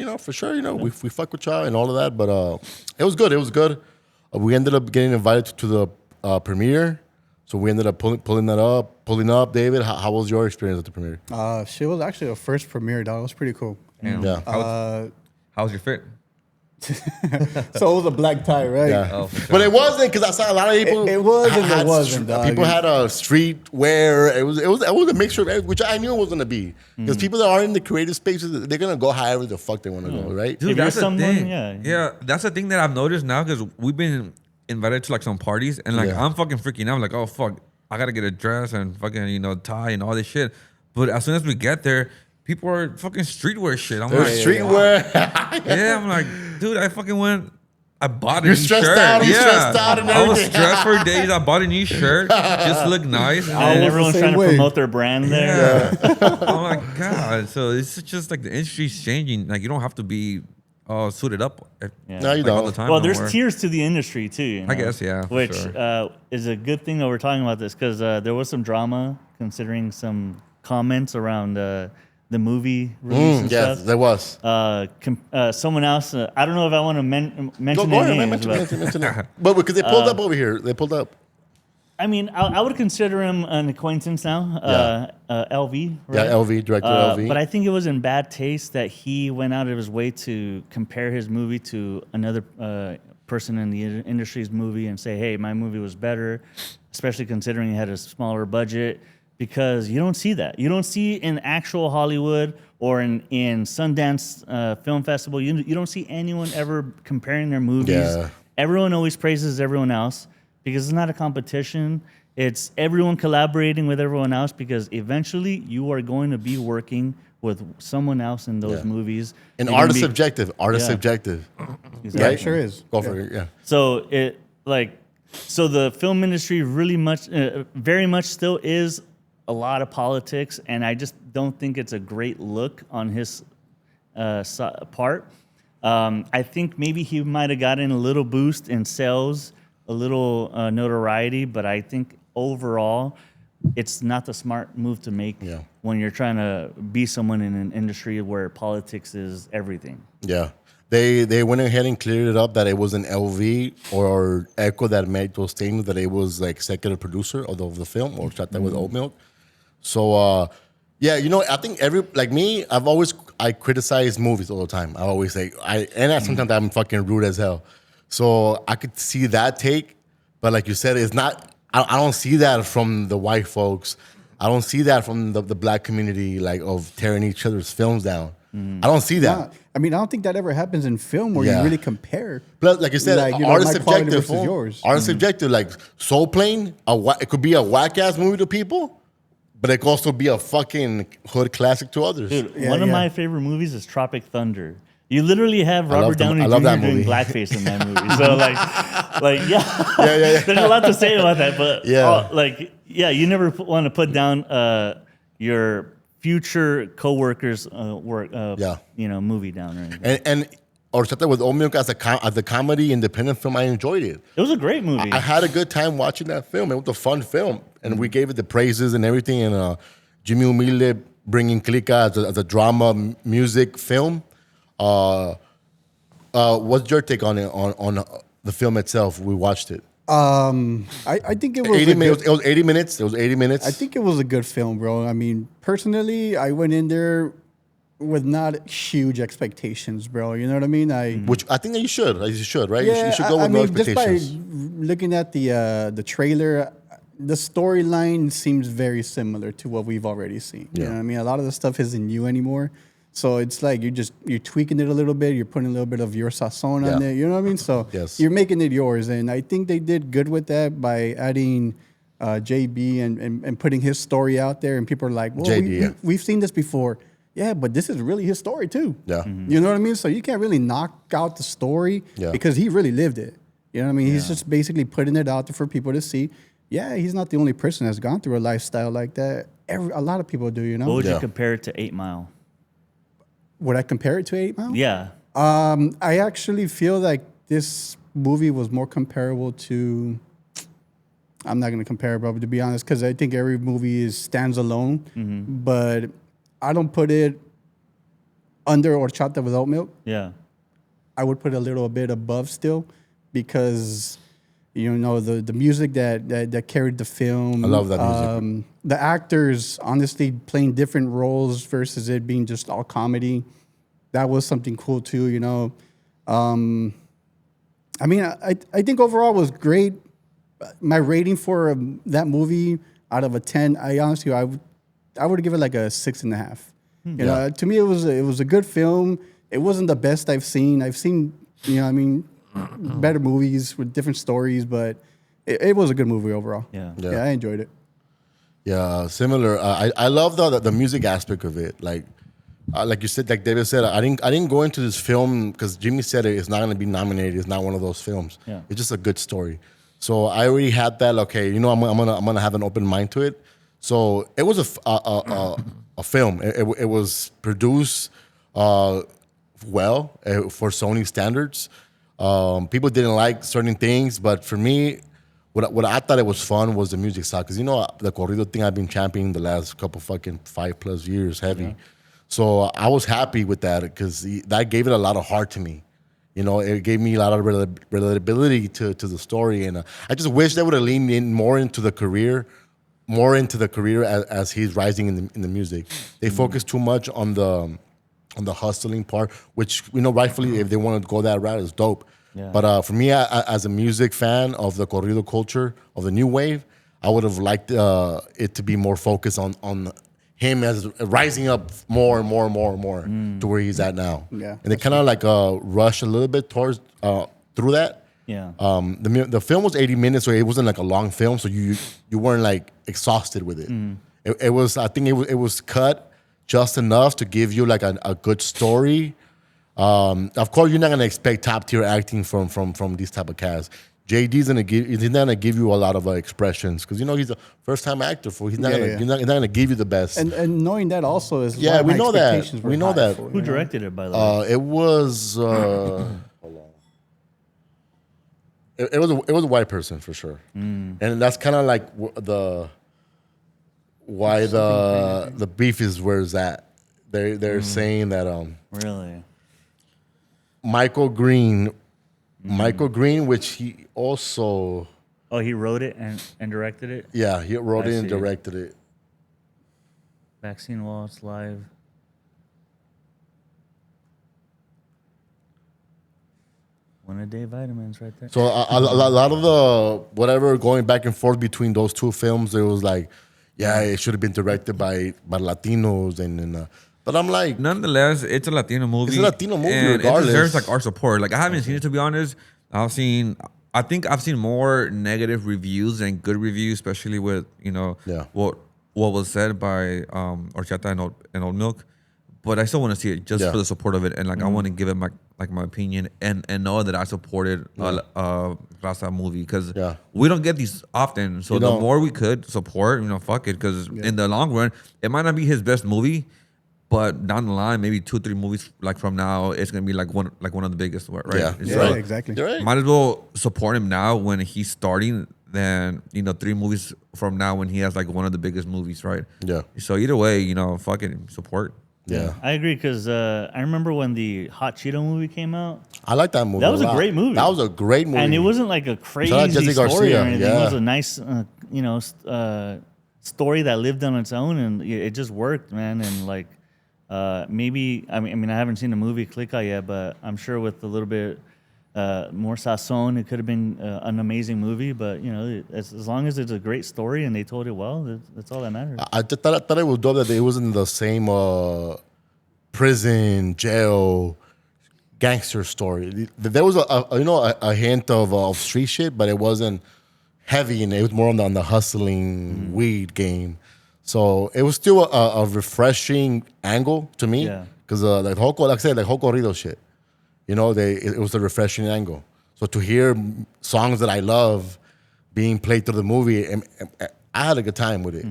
A: we fuck with y'all and all of that. But it was good. It was good. We ended up getting invited to the premiere, so we ended up pulling up. David, how was your experience at the premiere?
B: She was actually a first premiere, dog. It was pretty cool.
C: Yeah. How's your fit?
B: So it was a black tie, right?
A: Yeah.
C: Oh, for sure.
A: But it wasn't, because I saw a lot of people.
B: It was and it wasn't, dog.
A: People had a street wear. It was a mixture of everything, which I knew it was gonna be. Because people that are in the creative spaces, they're gonna go however the fuck they want to go, right?
C: Dude,
D: If you're
C: that's the
D: someone,
C: thing.
D: yeah.
C: That's the thing that I've noticed now, because we've been invited to like some parties, and like I'm fucking freaking out. I'm like, oh fuck, I gotta get a dress and fucking tie and all this shit. But as soon as we get there, people are fucking streetwear shit. I'm like,
A: Streetwear.
C: yeah, I'm like, dude, I fucking went. I bought a
A: You're
C: new
A: stressed
C: shirt.
A: out, you're
C: Yeah,
A: stressed out and
C: I was
A: everything.
C: stressed for days. I bought a new shirt just to look nice.
D: And
B: was the
D: everyone's
B: same
D: trying to
B: way.
D: promote their brand there.
C: Yeah. Oh my god! So it's just like the industry's changing. Like you don't have to be suited up.
A: No, you
C: like, all
A: don't.
C: the time
D: Well,
C: no
D: there's
C: more.
D: tiers to the industry too. You know,
C: I guess, yeah, for
D: Which
C: sure.
D: is a good thing that we're talking about this, because there was some drama considering some comments around the movie release and
A: Yes,
D: stuff.
A: there was.
D: Someone else, I don't know if I want to mention
A: Go
D: their
A: ahead, man.
D: names, but
A: Mention it. But because they pulled up over here. They pulled up.
D: I mean, I would consider him an acquaintance now. LV, right?
A: Yeah, LV, director LV.
D: But I think it was in bad taste that he went out of his way to compare his movie to another person in the industry's movie and say, hey, my movie was better, especially considering he had a smaller budget, because you don't see that. You don't see in actual Hollywood or in Sundance Film Festival, you don't see anyone ever comparing their movies.
A: Yeah.
D: Everyone always praises everyone else because it's not a competition. It's everyone collaborating with everyone else, because eventually you are going to be working with someone else in those movies.
A: And
D: You're
A: art
D: gonna
A: is
D: be-
A: subjective. Art is
D: Yeah.
A: subjective.
B: Yeah,
A: Right?
B: it sure is.
A: Go for it. Yeah.
D: So so the film industry really very much still is a lot of politics, and I just don't think it's a great look on his part. I think maybe he might have gotten a little boost in sales, a little notoriety, but I think overall, it's not the smart move to make
A: Yeah.
D: when you're trying to be someone in an industry where politics is everything.
A: Yeah. They went ahead and cleared it up that it was an LV or Echo that made those statements that it was like executive producer of the film or shot that with oat milk. So yeah, you know, I think I criticize movies all the time. I always say sometimes I'm fucking rude as hell. So I could see that take, but like you said, it's not. I don't see that from the white folks. I don't see that from the black community, like of tearing each other's films down. I don't see that.
B: Nah, I mean, I don't think that ever happens in film where
A: Yeah.
B: you really compare.
A: Plus, like you said,
B: Like, you know,
A: art is
B: my quality
A: subjective.
B: versus yours.
A: Art is subjective. Like Soul Plane, it could be a whack ass movie to people, but it could also be a fucking hood classic to others.
D: Dude,
B: Yeah,
D: one of
B: yeah.
D: my favorite movies is Tropic Thunder. You literally have
A: I love
D: Robert Downey
A: I love
D: Jr.
A: that
D: doing
A: movie.
D: blackface in that movie. So like yeah,
A: Yeah.
D: there's a lot to say about that. But
A: Yeah.
D: you never want to put down your future coworkers' work, movie down or anything.
A: And or something with Old Milk as a comedy independent film, I enjoyed it.
D: It was a great movie.
A: I had a good time watching that film. It was a fun film, and we gave it the praises and everything. And Jimmy Humilde bringing Clika as a drama music film. What's your take on it on the film itself? We watched it.
B: I think it was
A: 80 minutes. It was 80 minutes. It was 80 minutes.
B: I think it was a good film, bro. I mean, personally, I went in there with not huge expectations, bro. You know what I mean?
A: Which I think that you should. Right?
B: Yeah,
A: you should go with no expectations.
B: Just by looking at the trailer, the storyline seems very similar to what we've already seen. You know what I mean? A lot of the stuff isn't new anymore. So it's like you're tweaking it a little bit. You're putting a little bit of your sazon on it. You know what I mean? So you're making it yours. And I think they did good with that by adding JB and putting his story out there. And people are like, well, we've seen this before. Yeah, but this is really his story too.
A: Yeah.
B: You know what I mean? So you can't really knock out the story because he really lived it. You know what I mean? He's just basically putting it out there for people to see. Yeah, he's not the only person that's gone through a lifestyle like that. A lot of people do, you know?
D: What would you compare it to 8 Mile?
B: Would I compare it to 8 Mile?
D: Yeah.
B: I actually feel like this movie was more comparable to... I'm not going to compare it, bro, to be honest, because I think every movie stands alone. But I don't put it under Horchata with oat milk.
D: Yeah.
B: I would put a little bit above still because... You know, the music that carried the film.
A: I love that music.
B: The actors, honestly, playing different roles versus it being just all comedy. That was something cool, too, you know. I mean, I think overall it was great. My rating for that movie out of a 10, I honestly, I would give it like a 6.5. You know, to me, it was a good film. It wasn't the best I've seen. I've seen, you know, I mean... better movies with different stories, but it was a good movie overall. Yeah, I enjoyed it.
A: Yeah, similar. I love the music aspect of it. Like you said, like David said, I didn't go into this film because Jimmy said it's not going to be nominated. It's not one of those films. Yeah. It's just a good story. So I already had that. Okay, you know, I'm gonna have an open mind to it. So it was a film. It was produced well for Sony standards. People didn't like certain things, but for me, what I thought it was fun was the music side. Because, you know, the corrido thing I've been championing the last couple fucking 5+ years heavy. Yeah. So I was happy with that because that gave it a lot of heart to me. You know, it gave me a lot of relatability to the story. And I just wish they would have leaned in more into the career as he's rising in the music. They focus too much on the hustling part, which, you know, rightfully, if they want to go that route, is dope. Yeah. But for me, as a music fan of the corrido culture, of the new wave, I would have liked it to be more focused on him as rising up more and more and more and more to where he's at now. Yeah. And they kind of like rush a little bit towards through that. Yeah. The film was 80 minutes, so it wasn't like a long film, so you weren't like exhausted with it. It was, I think it was cut just enough to give you like a good story. Of course, you're not gonna expect top tier acting from these type of casts. JD's he's not gonna give you a lot of expressions because, you know, he's a first time actor. He's not gonna give you the best.
B: And knowing that also is
A: we know that. We know that.
D: Who directed it, by the way?
A: It was hold on. It was a white person for sure, and that's kind of like why the beef is where it's at. They're saying that
D: Really?
A: Michael Green, which he also
D: Oh, he wrote it and directed it.
A: he wrote
D: I
A: it and
D: see.
A: directed it.
D: Vaccine Walls Live. One a day vitamins right there.
A: So a lot of the whatever going back and forth between those two films, it was like, yeah, it should have been directed by Latinos and but I'm like,
C: Nonetheless, it's a Latino movie.
A: It's a Latino movie,
C: and
A: regardless.
C: it deserves like our support. Like I haven't seen it, to be honest. I think I've seen more negative reviews than good reviews, especially with what was said by Horchata and Old Milk. But I still want to see it just for the support of it, and like I want to give it my opinion and know that I supported Raza movie because we don't get these often. So the more we could support, fuck it, because in the long run, it might not be his best movie, but down the line, maybe 2-3 movies like from now, it's gonna be like one of the biggest, right?
B: Yeah, exactly.
A: You're right.
C: Might as well support him now when he's starting than 3 movies from now when he has like one of the biggest movies, right?
A: Yeah.
C: So either way, fucking support.
A: Yeah.
D: I agree because I remember when the Hot Cheeto movie came out.
A: I like that movie.
D: That was a
A: lot.
D: great movie.
A: That was a great movie.
D: And it wasn't like a crazy
A: Shout out Jesse
D: story
A: Garcia,
D: or anything.
A: yeah.
D: It was a nice, story that lived on its own, and it just worked, man. And like, maybe I mean, I haven't seen the movie Clika yet, but I'm sure with a little bit more sazon, it could have been an amazing movie. But as long as it's a great story and they told it well, that's all that matters.
A: I thought it was dope that it wasn't in the same prison, jail, gangster story. There was a hint of street shit, but it wasn't heavy, and it was more on the hustling weed game. So it was still a refreshing angle to me because like Hocorrido shit, it was a refreshing angle. So to hear songs that I love being played through the movie, I had a good time with it.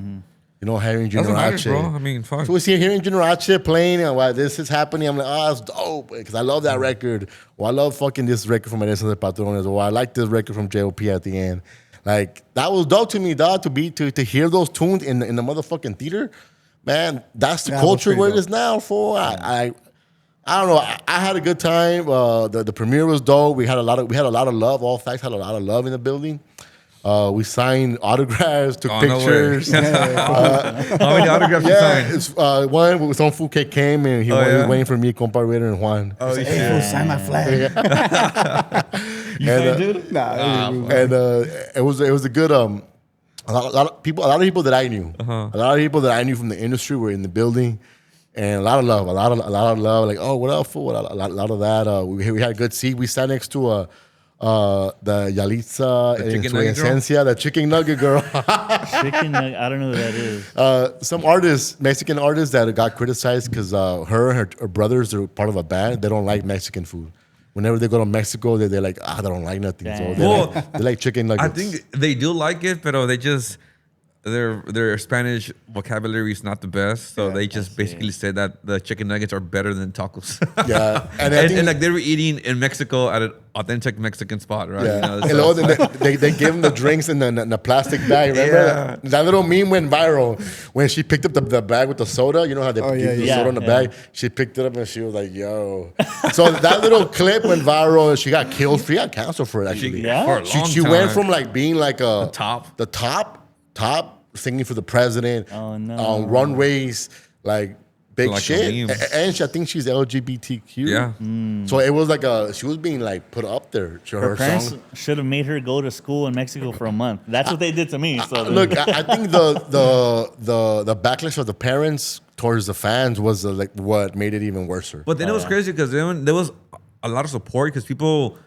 A: Hearing
C: Doesn't matter,
A: Generace.
C: bro. I mean, fuck.
A: So we see hearing Generace playing and while this is happening, I'm like, that's dope because I love that record. Or I love fucking this record from Eres de Patrones. Or I like this record from J.O.P. at the end. Like that was dope to me, dog. To hear those tunes in the motherfucking theater, man. That's the culture where it is now. I don't know. I had a good time. The premiere was dope. We had a lot of love. All Facts had a lot of love in the building. We signed autographs, took pictures.
C: How many autographs you signed?
A: It's one with some Fuke came and he was waiting for me, compa Raider and Juan.
B: Oh, hey, sign my flag.
C: You signed it?
A: And it was a good a lot of people that I knew, a lot of people that I knew from the industry were in the building, and a lot of love, like, oh, what up, fool? A lot of that. We had a good seat. We sat next to the Yalitza and su esencia, the chicken nugget girl.
D: Chicken nugget, I don't know who that is.
A: Some Mexican artists that got criticized because her and her brothers are part of a band. They don't like Mexican food. Whenever they go to Mexico, they're like, they don't like nothing.
D: Damn.
A: So they like chicken nuggets.
C: I think they do like it, but they just their Spanish vocabulary is not the best, so they just basically said that the chicken nuggets are better than tacos.
A: Yeah,
C: and like they were eating in Mexico at an authentic Mexican spot, right?
A: Yeah. They gave them the drinks in the plastic bag. Remember that little meme went viral when she picked up the bag with the soda. You know how they give the soda in the bag? She picked it up and she was like, "Yo!" So that little clip went viral. She got killed. She got canceled for it. Actually, she went from like being like the top singing for the president on runways, like big like shit, and I think she's LGBTQ.
C: Yeah,
A: so it was like she was being like put up there.
D: Her parents should have made her go to school in Mexico for a month. That's what they did to me. So
A: look, I think the backlash of the parents towards the fans was like what made it even worse.
C: But then it was crazy because there was a lot of support because people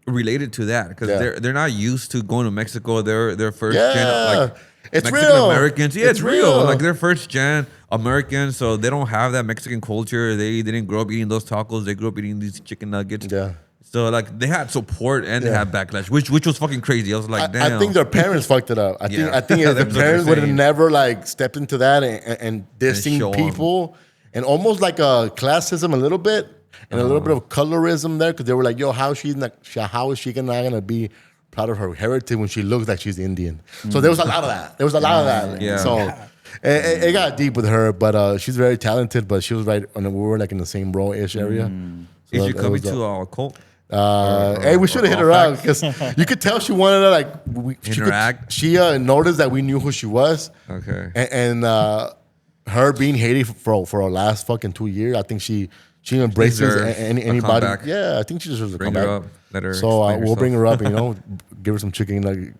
C: related to that because they're not used to going to Mexico. They're first gen like
A: it's
C: Mexican
A: real.
C: Americans. Yeah, it's real. Like they're first gen Americans, so they don't have that Mexican culture. They didn't grow up eating those tacos. They grew up eating these chicken nuggets.
A: Yeah.
C: So like they had support and they had backlash, which was fucking crazy. I was like, damn.
A: I think their parents fucked it up. I think if the parents would have never like stepped into that and dissing people and almost like a classism a little bit and a little bit of colorism there because they were like, yo, how is she not gonna be proud of her heritage when she looks like she's Indian. So there was a lot of that. There was a lot of that.
C: Yeah.
A: So it got deep with her, but she's very talented. But she was right on. We were like in the same row-ish area. So
C: Is she
A: that
C: coming
A: was
C: to a cult?
A: hey, we should have hit her up because you could tell she wanted to
C: Interact?
A: She noticed that we knew who she was.
C: Okay.
A: And her being Haiti for the last fucking 2 years, I think she embraces
C: deserves a
A: anybody.
C: comeback.
A: Yeah, I think she deserves a
C: Bring
A: comeback.
C: her up. Let her.
A: So
C: explain
A: we'll bring
C: herself.
A: her up and give her some chicken nuggets.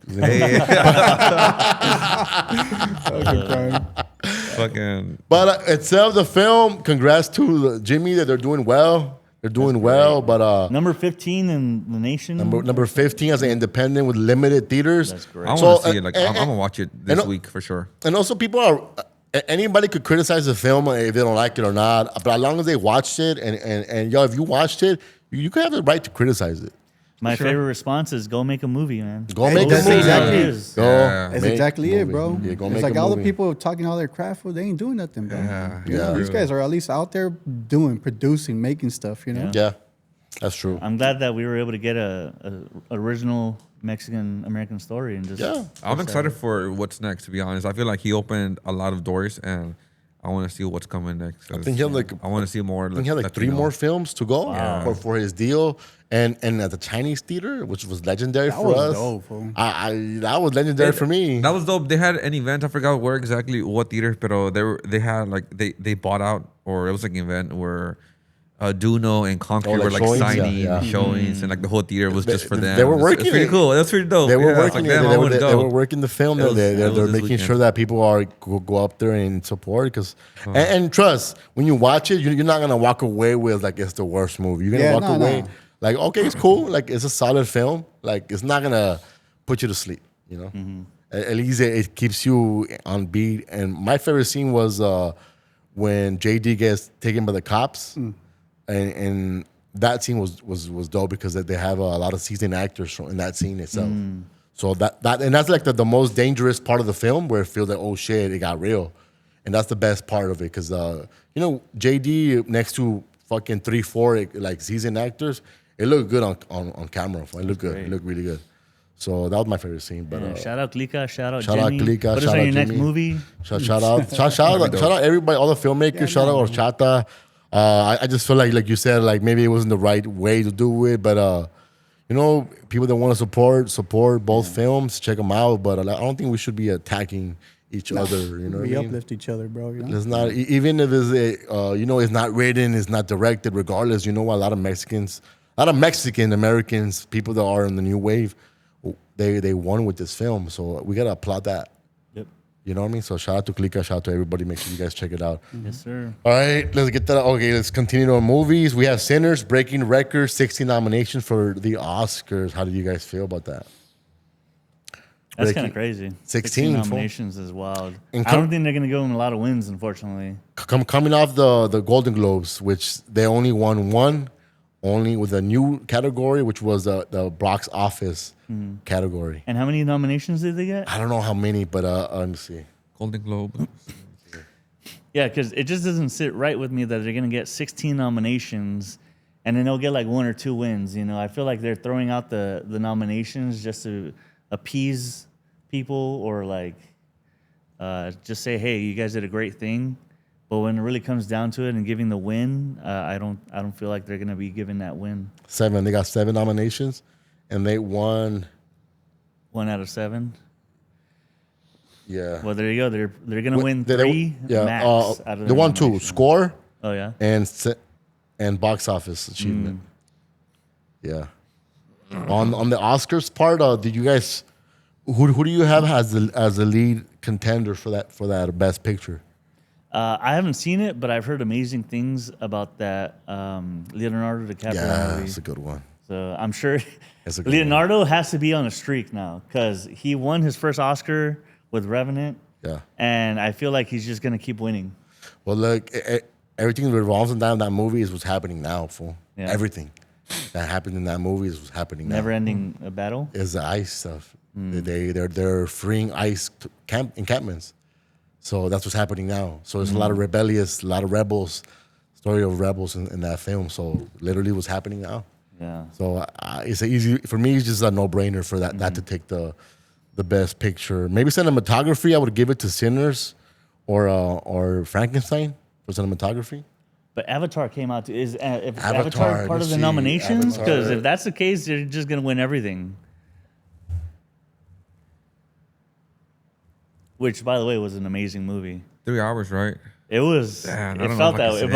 C: Fucking.
A: But itself, the film, congrats to Jimmy that they're doing well. They're doing well, but
D: Number 15 in the nation.
A: number 15 as an independent with limited theaters.
D: That's great.
C: I want
A: So,
C: to see it. Like, I'm gonna watch it this week for sure.
A: And also, people are anybody could criticize the film if they don't like it or not. But as long as they watched it, and yo, if you watched it, you could have the right to criticize it.
D: My favorite response is go make a movie, man.
A: Go make a
B: that's
A: movie.
B: exactly-
A: Go
C: Yeah.
B: That's
A: make
B: exactly
A: a
B: it,
A: movie.
B: bro.
A: Yeah, go
B: It's
A: make
B: like
A: a
B: all the
A: movie.
B: people talking all their crap, well, they ain't doing nothing, bro.
C: Yeah.
B: You know, these guys are at least out there doing, producing, making stuff, you know?
A: Yeah, that's true.
D: I'm glad that we were able to get a original Mexican American story and just
A: Yeah.
C: I'm excited for what's next. To be honest, I feel like he opened a lot of doors, and I want to see what's coming next.
A: I think he had like
C: I want to see more.
A: I think he had like 3
C: Latino.
A: more films to go for his deal. And at the Chinese theater, which was legendary for
B: was
A: us.
B: dope, fool.
A: That was legendary for me.
C: That was dope. They had an event. I forgot where exactly what theater, but they had like they bought out, or it was like an event where Duno and Concrete
A: like
C: were like
A: showings?
C: signing
A: Yeah.
C: showings, and like the whole theater was just for them.
A: They were
C: It's
A: working
C: pretty
A: it.
C: cool. That's pretty dope.
A: They were
C: Yeah, it's
A: working
C: like,
A: it.
C: damn, I
A: They
C: wanna
A: were
C: go.
A: working the film.
C: It was-
A: They're
C: it was this
A: making
C: weekend.
A: sure that people are go up there and support. Because and trust, when you watch it, you're not gonna walk away with like it's the worst movie. You're gonna
B: Yeah,
A: walk
B: no,
A: away
B: no.
A: like okay, it's cool. Like it's a solid film. Like it's not gonna put you to sleep. You know, at least it keeps you on beat. And my favorite scene was when JD gets taken by the cops, and that scene was dope because they have a lot of seasoned actors in that scene itself. So that and that's like the most dangerous part of the film where it feels like, oh shit, it got real. And that's the best part of it because, JD next to fucking 3-4 like seasoned actors, it looked good on camera. It looked good. It looked really good. So that was my favorite scene. But
D: shout out Clika, shout out
A: shout out
D: Jimmy.
A: Clika,
D: Put us
A: shout
D: on
A: out
D: your next
A: Jimmy.
D: movie.
A: shout out everybody, all the filmmakers. Shout out Horchata. I just feel like you said, like maybe it wasn't the right way to do it, but people that want to support both films, check them out. But I don't think we should be attacking each other. You know what
B: We
A: I mean?
B: uplift each other, bro. You know?
A: It's not even if it's not written, it's not directed. Regardless, a lot of Mexican Americans, people that are in the new wave, they won with this film. So we gotta applaud that.
D: Yep.
A: You know what I mean? So shout out to Clika, shout out to everybody. Make sure you guys check it out.
D: Yes, sir.
A: All right, let's get that. Okay, let's continue on movies. We have Sinners breaking records, 60 nominations for the Oscars. How do you guys feel about that?
D: That's
A: Breaking-
D: kind of crazy.
A: 16 fool.
D: nominations is wild.
A: And
D: I don't think they're gonna give them a lot of wins, unfortunately.
A: Coming off the Golden Globes, which they only won one, only with a new category, which was the box office category.
D: And how many nominations did they get?
A: I don't know how many, but let me see.
C: Golden Globe.
D: Yeah, because it just doesn't sit right with me that they're gonna get 16 nominations, and then they'll get like 1 or 2 wins. I feel like they're throwing out the nominations just to appease people or like just say, hey, you guys did a great thing. But when it really comes down to it and giving the win, I don't feel like they're gonna be giving that win.
A: 7. They got 7 nominations, and they won.
D: 1 out of 7.
A: Yeah.
D: Well, there you go. They're gonna win
A: They-
D: 3
A: yeah.
D: max out of
A: They
D: the
A: won 2:
D: nominations.
A: score
D: Oh yeah.
A: and box office achievement. Yeah. On the Oscars part, did you guys who do you have as the lead contender for that best picture?
D: I haven't seen it, but I've heard amazing things about that Leonardo DiCaprio
A: Yeah,
D: movie.
A: that's a good one.
D: So I'm sure
A: That's a good
D: Leonardo has to be on a streak now because he won his first Oscar with Revenant,
A: Yeah.
D: and I feel like he's just gonna keep winning.
A: Well, look, everything that revolves around that movie is what's happening now, fool.
D: Yeah.
A: Everything that happened in that movie is what's happening now.
D: Never-ending battle.
A: Is the ICE stuff. They're freeing ICE encampments. So that's what's happening now. So there's a lot of rebellious, a lot of rebels, story of rebels in that film. So literally what's happening now.
D: Yeah.
A: So it's a easy for me. It's just a no brainer for that to take the best picture. Maybe cinematography. I would give it to Sinners or Frankenstein for cinematography.
D: But Avatar came out. Is if
A: Avatar,
D: Avatar part of the
A: see,
D: nominations? Because
A: Avatar.
D: if that's the case, they're just gonna win everything. Which, by the way, was an amazing movie.
C: 3 hours, right?
D: It was.
C: Damn, I
D: It
C: don't know
D: felt
C: if I
D: that
C: can
D: way.
C: say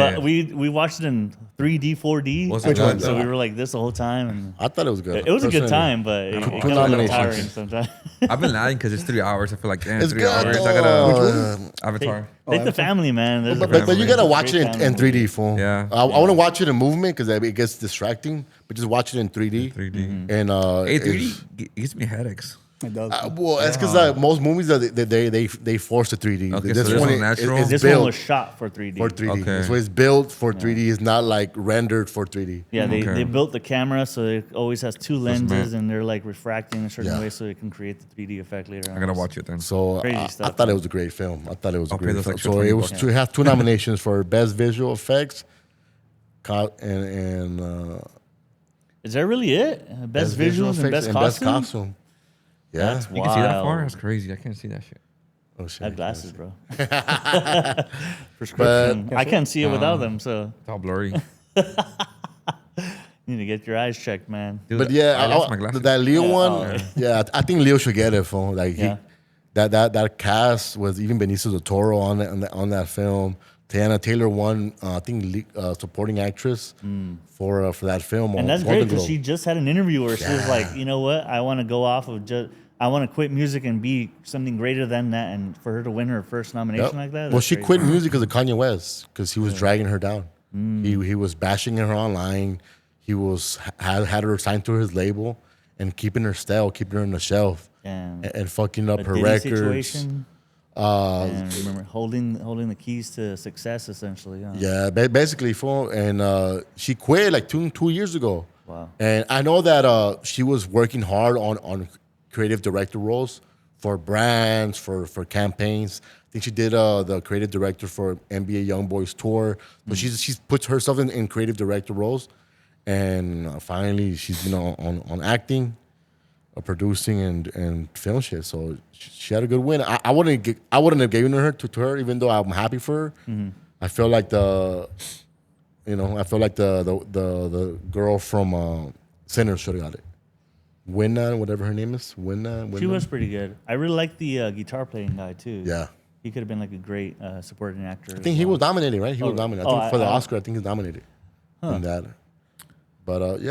D: But
C: it.
D: we watched it in 3D, 4D.
C: What's it good,
D: So
C: though?
D: we were like this the whole time, and
A: I thought it was good.
D: it was a good
A: personally.
D: time. But it
A: Two
D: got a little
A: nominations.
D: tiring sometimes.
C: I've been lying because it's 3 hours. I feel like, damn,
A: It's
C: 3
A: good.
C: hours. I
A: though.
C: gotta Avatar.
D: Take the family, man. There's a
A: But you gotta watch
D: great
A: it in
D: family
A: 3D,
D: movie.
A: fool.
C: Yeah.
A: I want to watch it in movement because it gets distracting. But just watch it in 3D.
C: 3D.
A: And
C: Hey,
A: it's-
C: 3D gives me headaches.
B: It does.
A: well, that's because most movies they force the 3D.
C: Okay, so this one's natural?
A: It's
D: This
A: built
D: one was shot for 3D.
A: for 3D.
C: Okay.
A: So it's built for 3D. It's not like rendered for 3D.
D: Yeah,
C: Okay.
D: they built the camera so it always has two lenses
C: meant-
D: and they're like refracting a certain
A: Yeah.
D: way so it can create the 3D effect later on.
C: I gotta watch it then.
A: So
D: Crazy
A: I
D: stuff,
A: thought it
D: man.
A: was a great film. I thought it was a
C: I'll pay
A: great
C: those
A: film.
C: extra
A: So it
C: 20
A: was
C: bucks.
A: to have 2 nominations for best visual effects, and
D: Is that really it? Best visuals and best costume?
A: Yeah.
D: That's
C: You can see that far?
D: wild.
C: That's crazy. I can't see that shit.
A: Oh shit.
D: I have glasses, bro. Prescription. I can't see it without them, so
C: It's all blurry.
D: you need to get your eyes checked, man.
C: Dude,
A: But yeah,
C: I lost my glasses.
A: that Leo
D: Yeah,
A: one,
D: oh.
A: yeah, I think Leo should get it. For like
D: Yeah.
A: that cast was even Benicio del Toro on that film. Tiana Taylor won, I think, supporting actress for that film.
D: And
A: on
D: that's
A: Golden
D: great because
A: Globe.
D: she just had an interview where she was like, you know what? I want to go off of I want to quit music and be something greater than that. And for her to win her first nomination
A: Yep.
D: like that.
A: Well,
D: that's
A: she
D: crazy.
A: quit music because of Kanye West because he was dragging her down. He was bashing her online. He was had her signed to his label and keeping her stale, keeping her on the shelf,
D: Damn.
A: and fucking up
D: A
A: her
D: Diddy
A: records.
D: situation. And remember holding the keys to success essentially. Huh?
A: Yeah, basically, and she quit like two years ago.
D: Wow.
A: And I know that she was working hard on creative director roles for brands, for campaigns. I think she did the creative director for NBA YoungBoys tour. So she's put herself in creative director roles, and finally she's been on acting, producing and film shit. So she had a good win. I wouldn't have given her to her, even though I'm happy for her. I feel like the girl from Sinners should have got it. Winna, whatever her name is. Winna.
D: She was pretty good. I really like the guitar playing guy too.
A: Yeah.
D: He could have been like a great supporting actor.
A: I think he was nominated, right? He was nominated. I think for the Oscar, I think he's nominated in that. But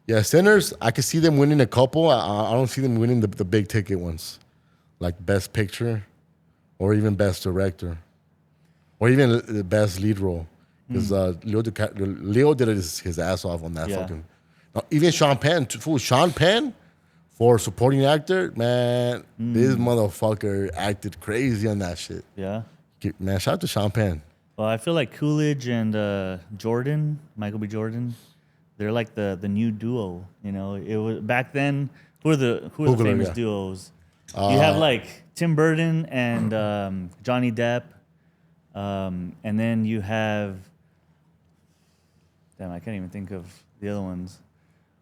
A: yeah, Sinners, I could see them winning a couple. I don't see them winning the big ticket ones, like Best Picture, or even Best Director, or even the Best Lead Role, because Leo did his ass off on that
D: Yeah.
A: fucking. Even Sean Penn, Sean Penn, for supporting actor, man, this motherfucker acted crazy on that shit.
D: Yeah.
A: Man, shout out to Sean Penn.
D: Well, I feel like Coolidge and Jordan, Michael B. Jordan, they're like the new duo. You know, it was back then. Who are the
A: Googler,
D: famous
A: yeah.
D: duos? You have like Tim Burton and Johnny Depp, and then you have. Damn, I can't even think of the other ones.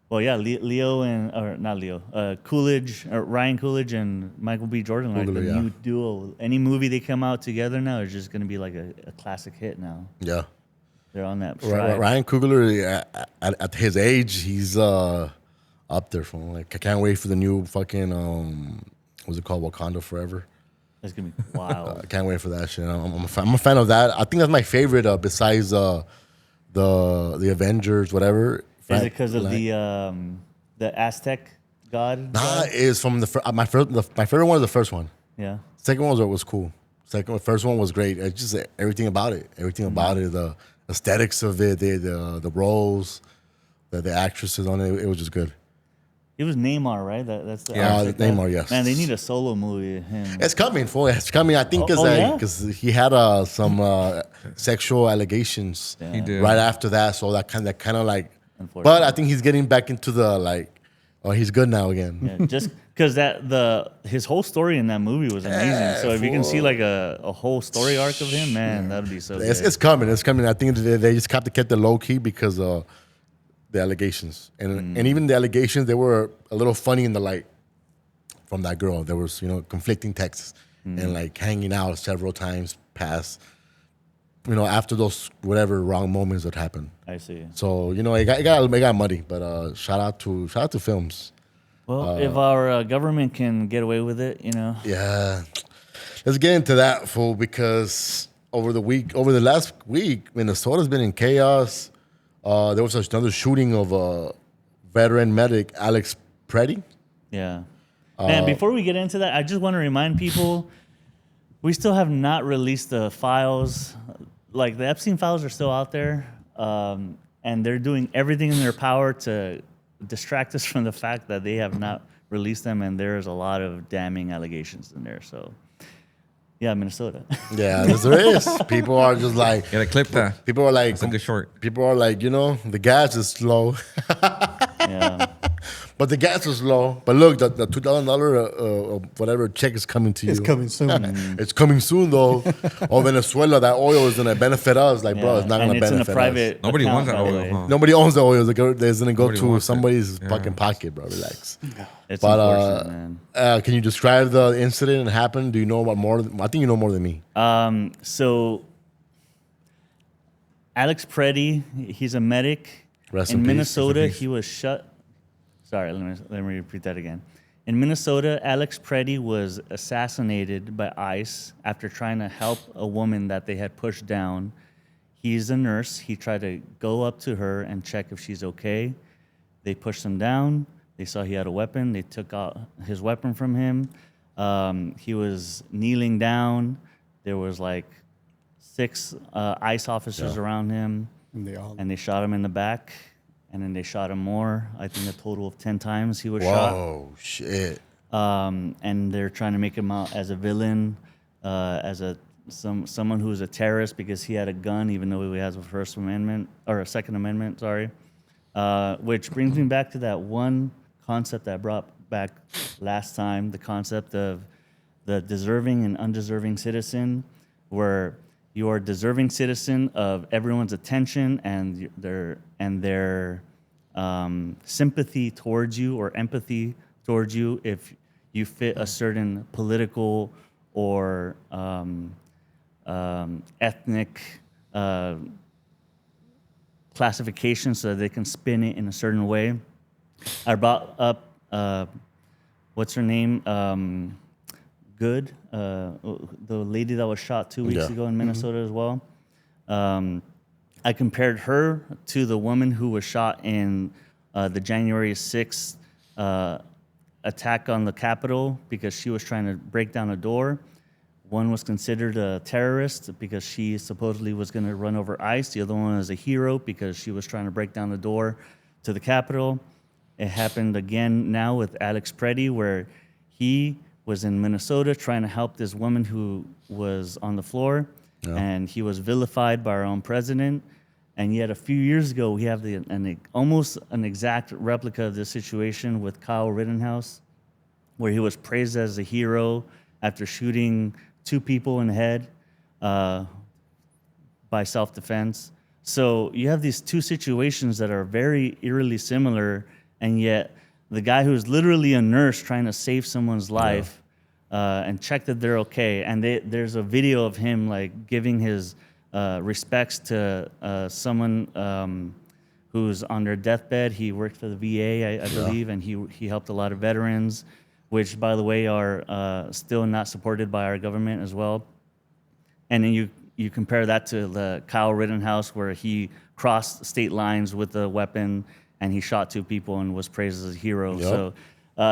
D: Well, yeah, Leo or not Leo, Coolidge, or Ryan Coolidge and Michael B. Jordan, like the
A: Coogler, yeah.
D: new duo. Any movie they come out together now is just going to be like a classic hit now.
A: Yeah.
D: They're on that stride.
A: Ryan Coogler, at his age, he's up there. From like, I can't wait for the new fucking what's it called, Wakanda Forever.
D: That's going to be wild.
A: I can't wait for that shit. I'm a fan of that. I think that's my favorite besides the Avengers, whatever.
D: Is it because of the Aztec god?
A: Nah, it's from my favorite one is the first one.
D: Yeah.
A: Second one was cool. First one was great. It's just everything about it. Everything about it. The aesthetics of it. The roles. The actresses on it. It was just good.
D: It was Neymar, right? That's the
C: Yeah,
D: Aztec
A: Neymar,
D: god?
A: yes.
D: Man, they need a solo movie of him.
A: It's coming, fool. It's coming. I think because
D: yeah?
A: he had some sexual allegations
C: He did.
A: right after that. So that kind of like.
D: Unfortunately.
A: But I think he's getting back into the like. Oh, he's good now again.
D: Yeah, just because his whole story in that movie was amazing. So if you can see like a whole story arc of him, man, that'd be so good.
A: It's coming. It's coming. I think they just have to keep the low key because the allegations, and even the allegations, they were a little funny in the light from that girl. There was, conflicting texts and like hanging out several times past, after those whatever wrong moments that happened.
D: I see.
A: So it got muddy, but shout out to films.
D: Well, if our government can get away with it,
A: Yeah, let's get into that, fool, because over the last week, Minnesota's been in chaos. There was another shooting of a veteran medic, Alex Preddy.
D: Yeah. Man, before we get into that, I just want to remind people, we still have not released the files. Like, the Epstein files are still out there, and they're doing everything in their power to distract us from the fact that they have not released them, and there's a lot of damning allegations in there. So, yeah, Minnesota.
A: Yeah, there is. People are just like...
C: You gotta clip that.
A: People are like...
C: It's a good short.
A: People are like, the gas is slow.
D: Yeah.
A: But the gas is low. But look, the $2,000 whatever check is coming to you.
B: It's coming soon.
A: It's coming soon, though. Oh, Venezuela, that oil is going to benefit us. Like, bro, it's not going to benefit
D: it's in a private
A: us.
C: Nobody
D: account,
C: wants that
D: by the
C: oil,
D: way.
C: huh?
A: Nobody owns the oil. It's going to go
C: Nobody
A: to
C: wants it.
A: somebody's
C: Yeah.
A: fucking pocket, bro. Relax.
D: It's
A: But
D: unfortunate, man.
A: can you describe the incident that happened? Do you know about more? I think you know more than me.
D: So, Alex Preddy, he's a medic.
A: Rest
D: in
A: in peace.
D: Minnesota,
C: Rest in peace.
D: he was shut. Sorry, let me repeat that again. In Minnesota, Alex Preddy was assassinated by ICE after trying to help a woman that they had pushed down. He's a nurse. He tried to go up to her and check if she's okay. They pushed him down. They saw he had a weapon. They took out his weapon from him. He was kneeling down. There was like 6 ICE officers around him, and they shot him in the back. And then they shot him more. I think a total of 10 times he was shot.
A: Whoa, shit.
D: And they're trying to make him out as a villain, as someone who's a terrorist because he had a gun, even though he has a First Amendment or a Second Amendment. Sorry. Which brings me back to that one concept that I brought back last time, the concept of the deserving and undeserving citizen, where you are a deserving citizen of everyone's attention and their sympathy towards you or empathy towards you if you fit a certain political or ethnic classification so that they can spin it in a certain way. I brought up, what's her name? Good, the lady that was shot 2 weeks ago in Minnesota as well. I compared her to the woman who was shot in the January 6th attack on the Capitol because she was trying to break down a door. One was considered a terrorist because she supposedly was going to run over ICE. The other one was a hero because she was trying to break down the door to the Capitol. It happened again now with Alex Preddy, where he was in Minnesota trying to help this woman who was on the floor, and he was vilified by our own president. And yet a few years ago, we have almost an exact replica of this situation with Kyle Rittenhouse, where he was praised as a hero after shooting 2 people in the head by self-defense. So you have these 2 situations that are very eerily similar, and yet the guy who's literally a nurse trying to save someone's life and check that they're okay. And there's a video of him like giving his respects to someone who's on their deathbed. He worked for the VA, I believe, and he helped a lot of veterans, which, by the way, are still not supported by our government as well. And then you compare that to the Kyle Rittenhouse, where he crossed state lines with a weapon and he shot 2 people and was praised as a hero.
A: Yep.
D: So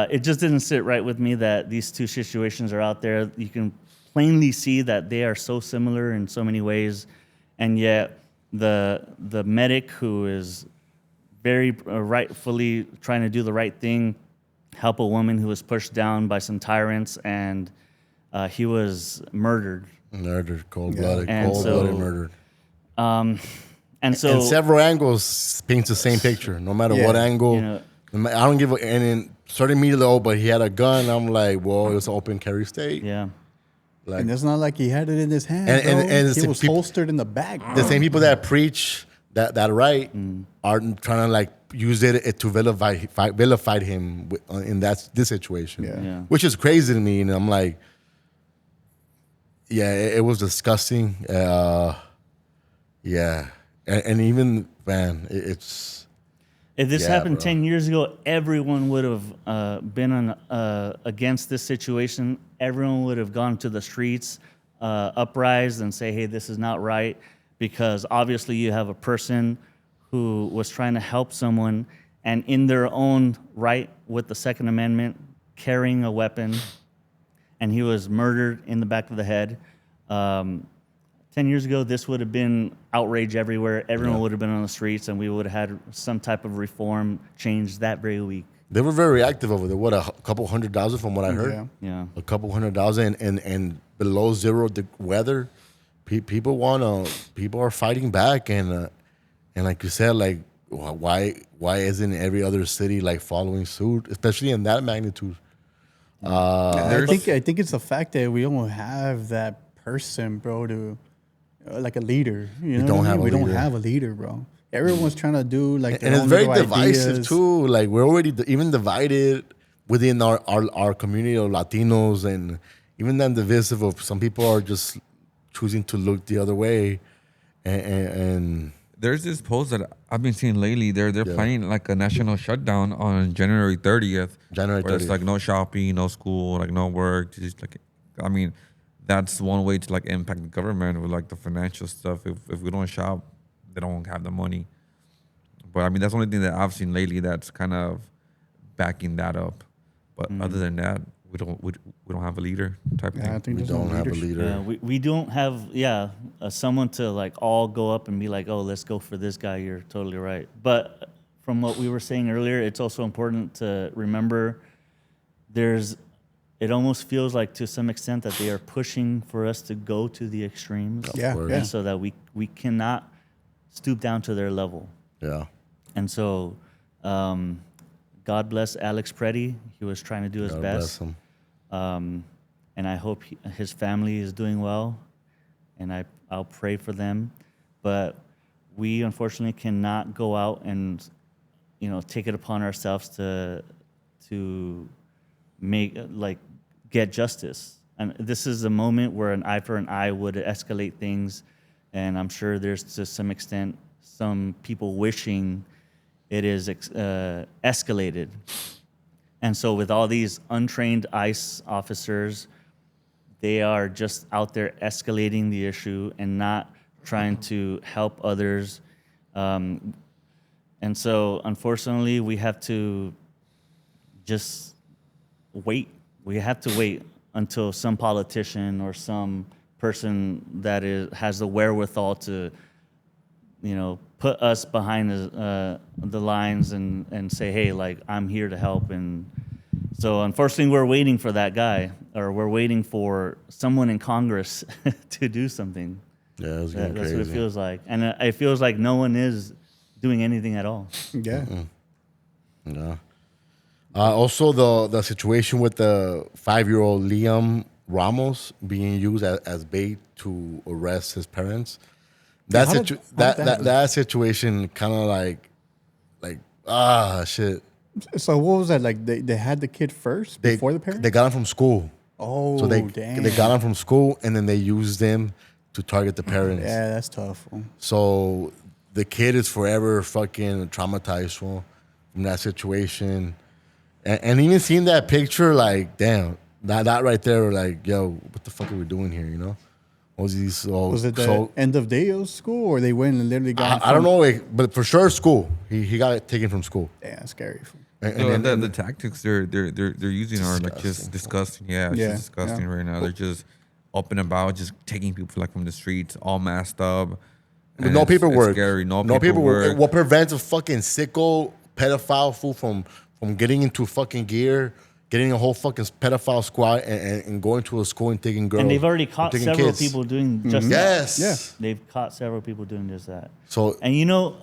D: it just didn't sit right with me that these 2 situations are out there. You can plainly see that they are so similar in so many ways, and yet the medic who is very rightfully trying to do the right thing, help a woman who was pushed down by some tyrants, and he was murdered.
A: Murdered, cold-blooded,
D: And
A: cold-blooded
D: so-
A: murdered.
D: And so
A: And several angles paints the same picture, no matter what angle.
D: You know-
A: I don't give a... And then starting me though, but he had a gun. I'm like, whoa, it's an open carry state.
D: yeah.
A: Like,
B: And it's not like he had it in his hand.
A: And it's
B: he
A: the
B: was
A: peop-
B: holstered in the back.
A: the same people that preach that right are trying to like used it to vilify him in this situation.
D: Yeah.
A: Which is crazy to me. And I'm like, yeah, it was disgusting. Yeah, and even man, it's
D: If this
A: Yeah,
D: happened
A: bro.
D: 10 years ago, everyone would have been against this situation. Everyone would have gone to the streets, uprised, and say, hey, this is not right. Because obviously you have a person who was trying to help someone and in their own right with the Second Amendment, carrying a weapon, and he was murdered in the back of the head. 10 years ago, this would have been outrage everywhere. Everyone would have been on the streets, and we would have had some type of reform change that very week.
A: they were very active over there. What, a couple 100,000 from what I heard?
B: Yeah.
D: Yeah.
A: A couple 100,000 and below zero the weather. People are fighting back, and like you said, like why isn't every other city like following suit, especially in that magnitude?
B: I think it's the fact that we don't have that person, bro, to like a leader. You know
A: don't
B: what I
A: have
B: mean?
A: a
B: We don't
A: leader.
B: have a leader, bro. Everyone's trying to do like their
A: And it's
B: own
A: very
B: little
A: divisive
B: ideas.
A: too. Like we're already even divided within our community of Latinos, and even then divisive of some people are just choosing to look the other way, and
C: There's this post that I've been seeing lately. They're planning like a national shutdown on January 30th.
A: January
C: where it's
A: 30th.
C: like no shopping, no school, like no work. Just like, I mean, that's one way to like impact the government with like the financial stuff. If we don't shop, they don't have the money. But I mean, that's the only thing that I've seen lately that's kind of backing that up. But other than that, we don't have a leader type of
B: Yeah, I
C: thing.
B: think
A: we
B: there's no
A: don't have a
B: leadership.
A: leader.
D: We don't have someone to like all go up and be like, oh, let's go for this guy. You're totally right. But from what we were saying earlier, it's also important to remember it almost feels like to some extent that they are pushing for us to go to the extremes.
B: Yeah,
A: course.
B: yeah.
D: And so that we cannot stoop down to their level.
A: Yeah.
D: And so God bless Alex Preddy. He was trying to do his
A: God
D: best.
A: bless him.
D: And I hope his family is doing well, and I'll pray for them. But we unfortunately cannot go out and, take it upon ourselves to make get justice. And this is a moment where an eye for an eye would escalate things, and I'm sure there's to some extent some people wishing it is escalated. And so with all these untrained ICE officers, they are just out there escalating the issue and not trying to help others. And so unfortunately, we have to just wait. We have to wait until some politician or some person that has the wherewithal to, put us behind the lines and say, hey, like, I'm here to help. And so unfortunately, we're waiting for that guy, or we're waiting for someone in Congress to do something.
A: Yeah, it's getting
D: That's
A: crazy.
D: what it feels like. And it feels like no one is doing anything at all.
B: Yeah.
A: Yeah. Also, the situation with the 5-year-old Liam Ramos being used as bait to arrest his parents. That
B: how did that happen?
A: that situation kind of like shit.
B: So what was that like? They had the kid first before the parents.
A: They got him from school.
B: Oh,
A: So they
B: damn.
A: got him from school, and then they used him to target the parents.
B: Yeah, that's tough.
A: So the kid is forever fucking traumatized from that situation. And even seeing that picture, like, damn, that right there, like, yo, what the fuck are we doing here, Was
B: it the end of day of school, or they went and literally got?
A: I don't know, but for sure, school. He got it taken from school.
B: Yeah, scary.
A: And then
C: The tactics they're using are like just disgusting. Yeah, it's
B: Yeah,
C: just disgusting
B: yeah.
C: right now. They're just up and about, just taking people like from the streets, all masked up.
A: with
C: and
A: no
C: it's
A: paperwork.
C: scary. No paperwork.
A: What prevents a fucking sicko pedophile fool from getting into fucking gear, getting a whole fucking pedophile squad and going to a school and taking girls.
D: And they've already caught
A: taking
D: several
A: kids.
D: people doing just that.
A: Yes.
B: Yeah.
D: They've caught several people doing just that.
A: So
D: And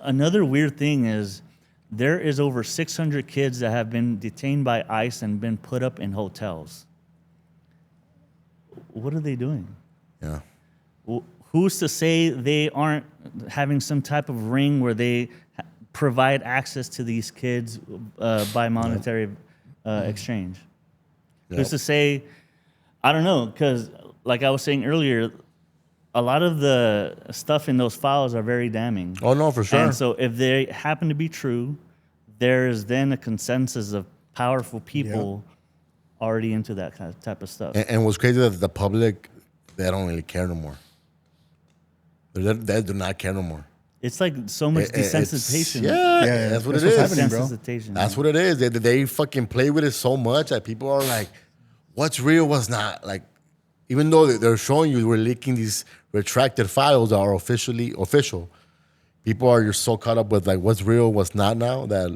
D: another weird thing is there is over 600 kids that have been detained by ICE and been put up in hotels. What are they doing?
A: yeah.
D: Who's to say they aren't having some type of ring where they provide access to these kids by monetary exchange. Who's to say? I don't know, because like I was saying earlier, a lot of the stuff in those files are very damning.
A: Oh no, for sure.
D: And so if they happen to be true, there is then a consensus of powerful people already into that kind of type of stuff.
A: And what's crazy that the public, they don't really care no more. They do not care no more.
D: It's like so much desensitization.
A: Yeah, that's what it is.
B: happening, bro.
D: Desensitization.
A: That's what it is. They fucking play with it so much that people are like, what's real, what's not. Like, even though they're showing you we're leaking these retracted files that are official, people are just so caught up with like what's real, what's not now that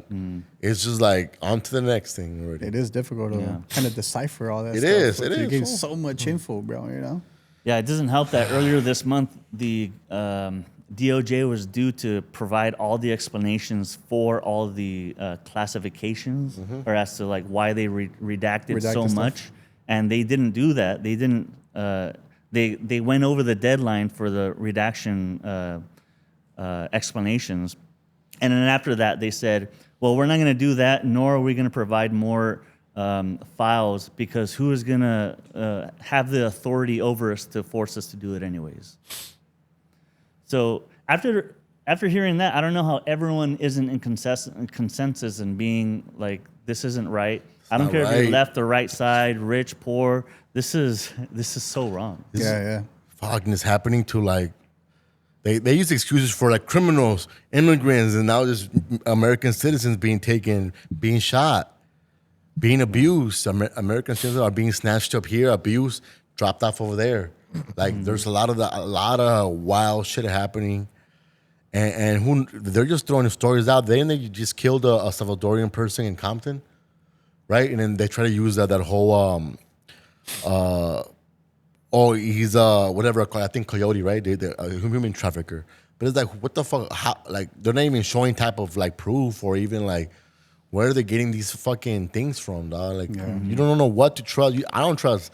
A: it's just like on to the next thing already.
B: It is difficult to kind of decipher all that
A: It
B: stuff.
A: is,
B: You're
A: it is.
B: getting so much info, bro, you know?
D: Yeah, it doesn't help that earlier this month, the DOJ was due to provide all the explanations for all the classifications, or as to like why they redacted so
B: stuff.
D: much, and they didn't do that. They didn't. They went over the deadline for the redaction explanations, and then after that they said, "Well, we're not going to do that, nor are we going to provide more." Files, because who is going to have the authority over us to force us to do it anyways? So after hearing that, I don't know how everyone isn't in consensus and being like, this isn't right. I don't care if you're left or right side, rich, poor. This is so wrong.
A: Fucking is happening to like, they use excuses for like criminals, immigrants, and now just American citizens being taken, being shot, being abused. American citizens are being snatched up here, abused, dropped off over there. Like there's a lot of wild shit happening, and they're just throwing stories out. They just killed a Salvadorian person in Compton, right? And then they try to use that whole he's whatever, I think coyote, right? They're a human trafficker. But it's like, what the fuck? How, like they're not even showing type of like proof or even like. Where are they getting these fucking things from, dog? Like, you don't know what to trust. I don't trust.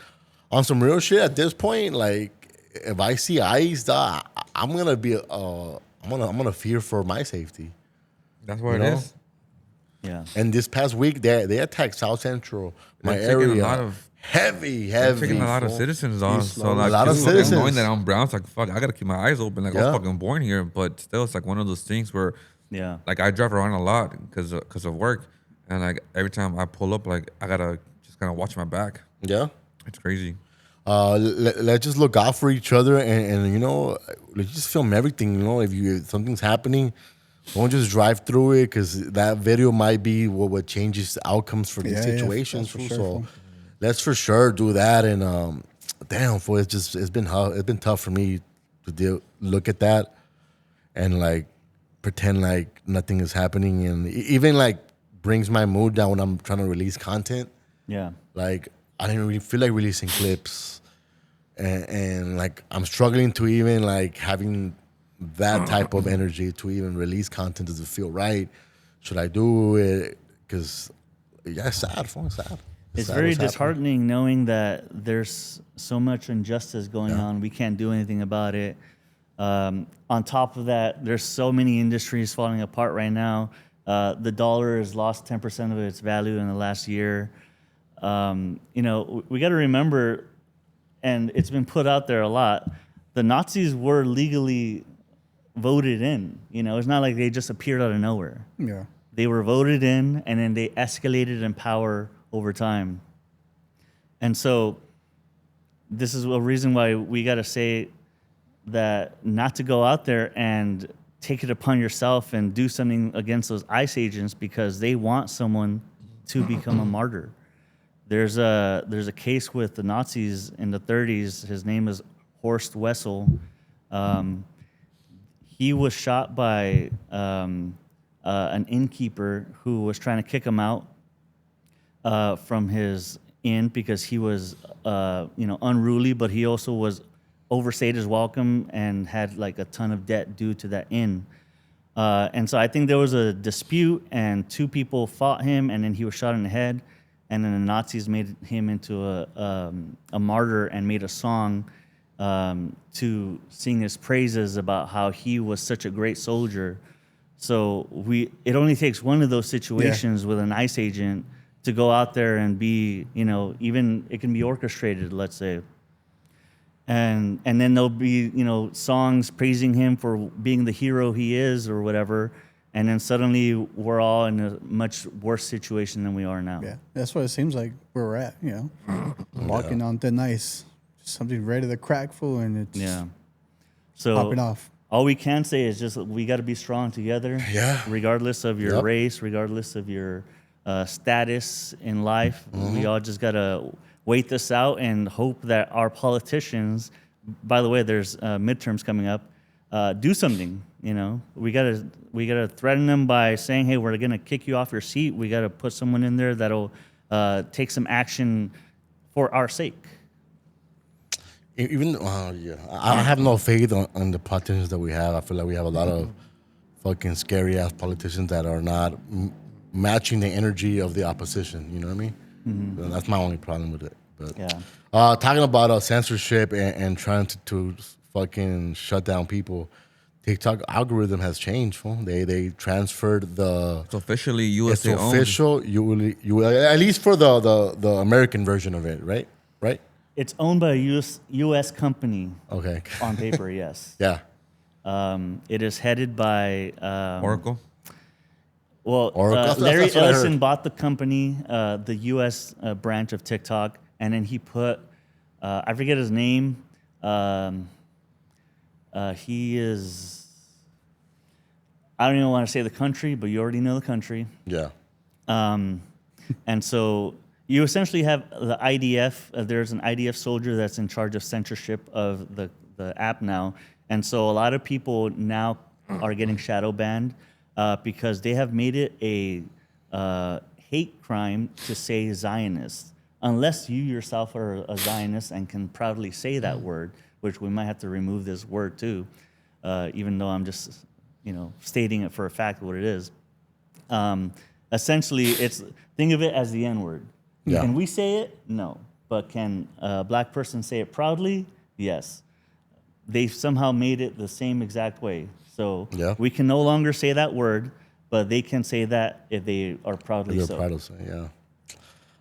A: On some real shit at this point, like, if I see ICE, dog, I'm gonna be, I'm gonna fear for my safety.
C: That's what it is.
D: Yeah.
A: And this past week, they attacked South Central, my
C: They're taking
A: area.
C: a lot of,
A: heavy.
C: taking a lot of citizens on. So like,
A: a lot of
C: just fucking
A: citizens.
C: knowing that I'm brown, it's like, fuck, I gotta keep my eyes open. Like, I was fucking born here, but still, it's like one of those things where.
D: Yeah.
C: Like I drive around a lot because of work, and like every time I pull up, like I gotta just kind of watch my back.
A: Yeah.
C: It's crazy.
A: Let's just look out for each other, and you know, let's just film everything. You know, if something's happening, don't just drive through it because that video might be what changes the outcomes for these situations.
B: for sure,
A: so
B: fool.
A: let's for sure do that. And damn, fool, it's been tough for me to look at that and like pretend like nothing is happening, and even like brings my mood down when I'm trying to release content.
D: Yeah.
A: Like I didn't really feel like releasing clips, and like I'm struggling to even like having that type of energy to even release content. Does it feel right? Should I do it? Because it's sad. It's sad.
D: It's
A: sad
D: very
A: what's happening.
D: disheartening knowing that there's so much injustice going on. We can't do anything about it. On top of that, there's so many industries falling apart right now. The dollar has lost 10% of its value in the last year. You know, we got to remember, and it's been put out there a lot, the Nazis were legally voted in. You know, it's not like they just appeared out of nowhere.
B: Yeah.
D: They were voted in, and then they escalated in power over time. And so this is a reason why we got to say that not to go out there and take it upon yourself and do something against those ICE agents because they want someone to become a martyr. There's a case with the Nazis in the 30s. His name is Horst Wessel. He was shot by an innkeeper who was trying to kick him out from his inn because he was unruly, but he also was overstayed his welcome and had like a ton of debt due to that inn. And so I think there was a dispute and two people fought him and then he was shot in the head. And then the Nazis made him into a martyr and made a song to sing his praises about how he was such a great soldier So it only takes one of those situations with an ICE agent to go out there and be, even it can be orchestrated, let's say. And then there'll be, songs praising him for being the hero he is or whatever. And then suddenly we're all in a much worse situation than we are now.
B: Yeah, that's what it seems like where we're at, walking on thin ice, something ready to crack, fool, and it's
D: So
B: popping off.
D: all we can say is just we got to be strong together.
A: Yeah.
D: Regardless of your race, regardless of your status in life, we all just got to wait this out and hope that our politicians, by the way, there's midterms coming up, do something. We gotta threaten them by saying, hey, we're gonna kick you off your seat. We gotta put someone in there that'll take some action for our sake.
A: Even I have no faith on the politicians that we have. I feel like we have a lot of fucking scary ass politicians that are not matching the energy of the opposition. You know what I mean? Mm-hmm. That's my only problem with it. But talking about censorship and trying to fucking shut down people, TikTok algorithm has changed. Fool. They transferred the.
C: It's officially USA
A: It's official. You at least for the American version of it, right? Right.
D: It's owned by a U.S. company.
A: Okay.
D: On paper, yes.
A: Yeah.
D: It is headed by
C: Oracle.
D: Well,
A: Oracle.
D: Larry
A: That's what I
D: Ellison
A: heard.
D: bought the company, the U.S. Branch of TikTok, and then he put, I forget his name. He is, I don't even want to say the country, but you already know the country.
A: Yeah.
D: And so you essentially have the IDF. There's an IDF soldier that's in charge of censorship of the app now. And so a lot of people now are getting shadow banned because they have made it a hate crime to say Zionist. Unless you yourself are a Zionist and can proudly say that word, which we might have to remove this word too, even though I'm just, stating it for a fact what it is. Essentially, think of it as the N-word.
A: Yeah.
D: Can we say it? No. But can a black person say it proudly? Yes. They somehow made it the same exact way. So we can no longer say that word, but they can say that if they are proudly so.
A: Proud of say, yeah.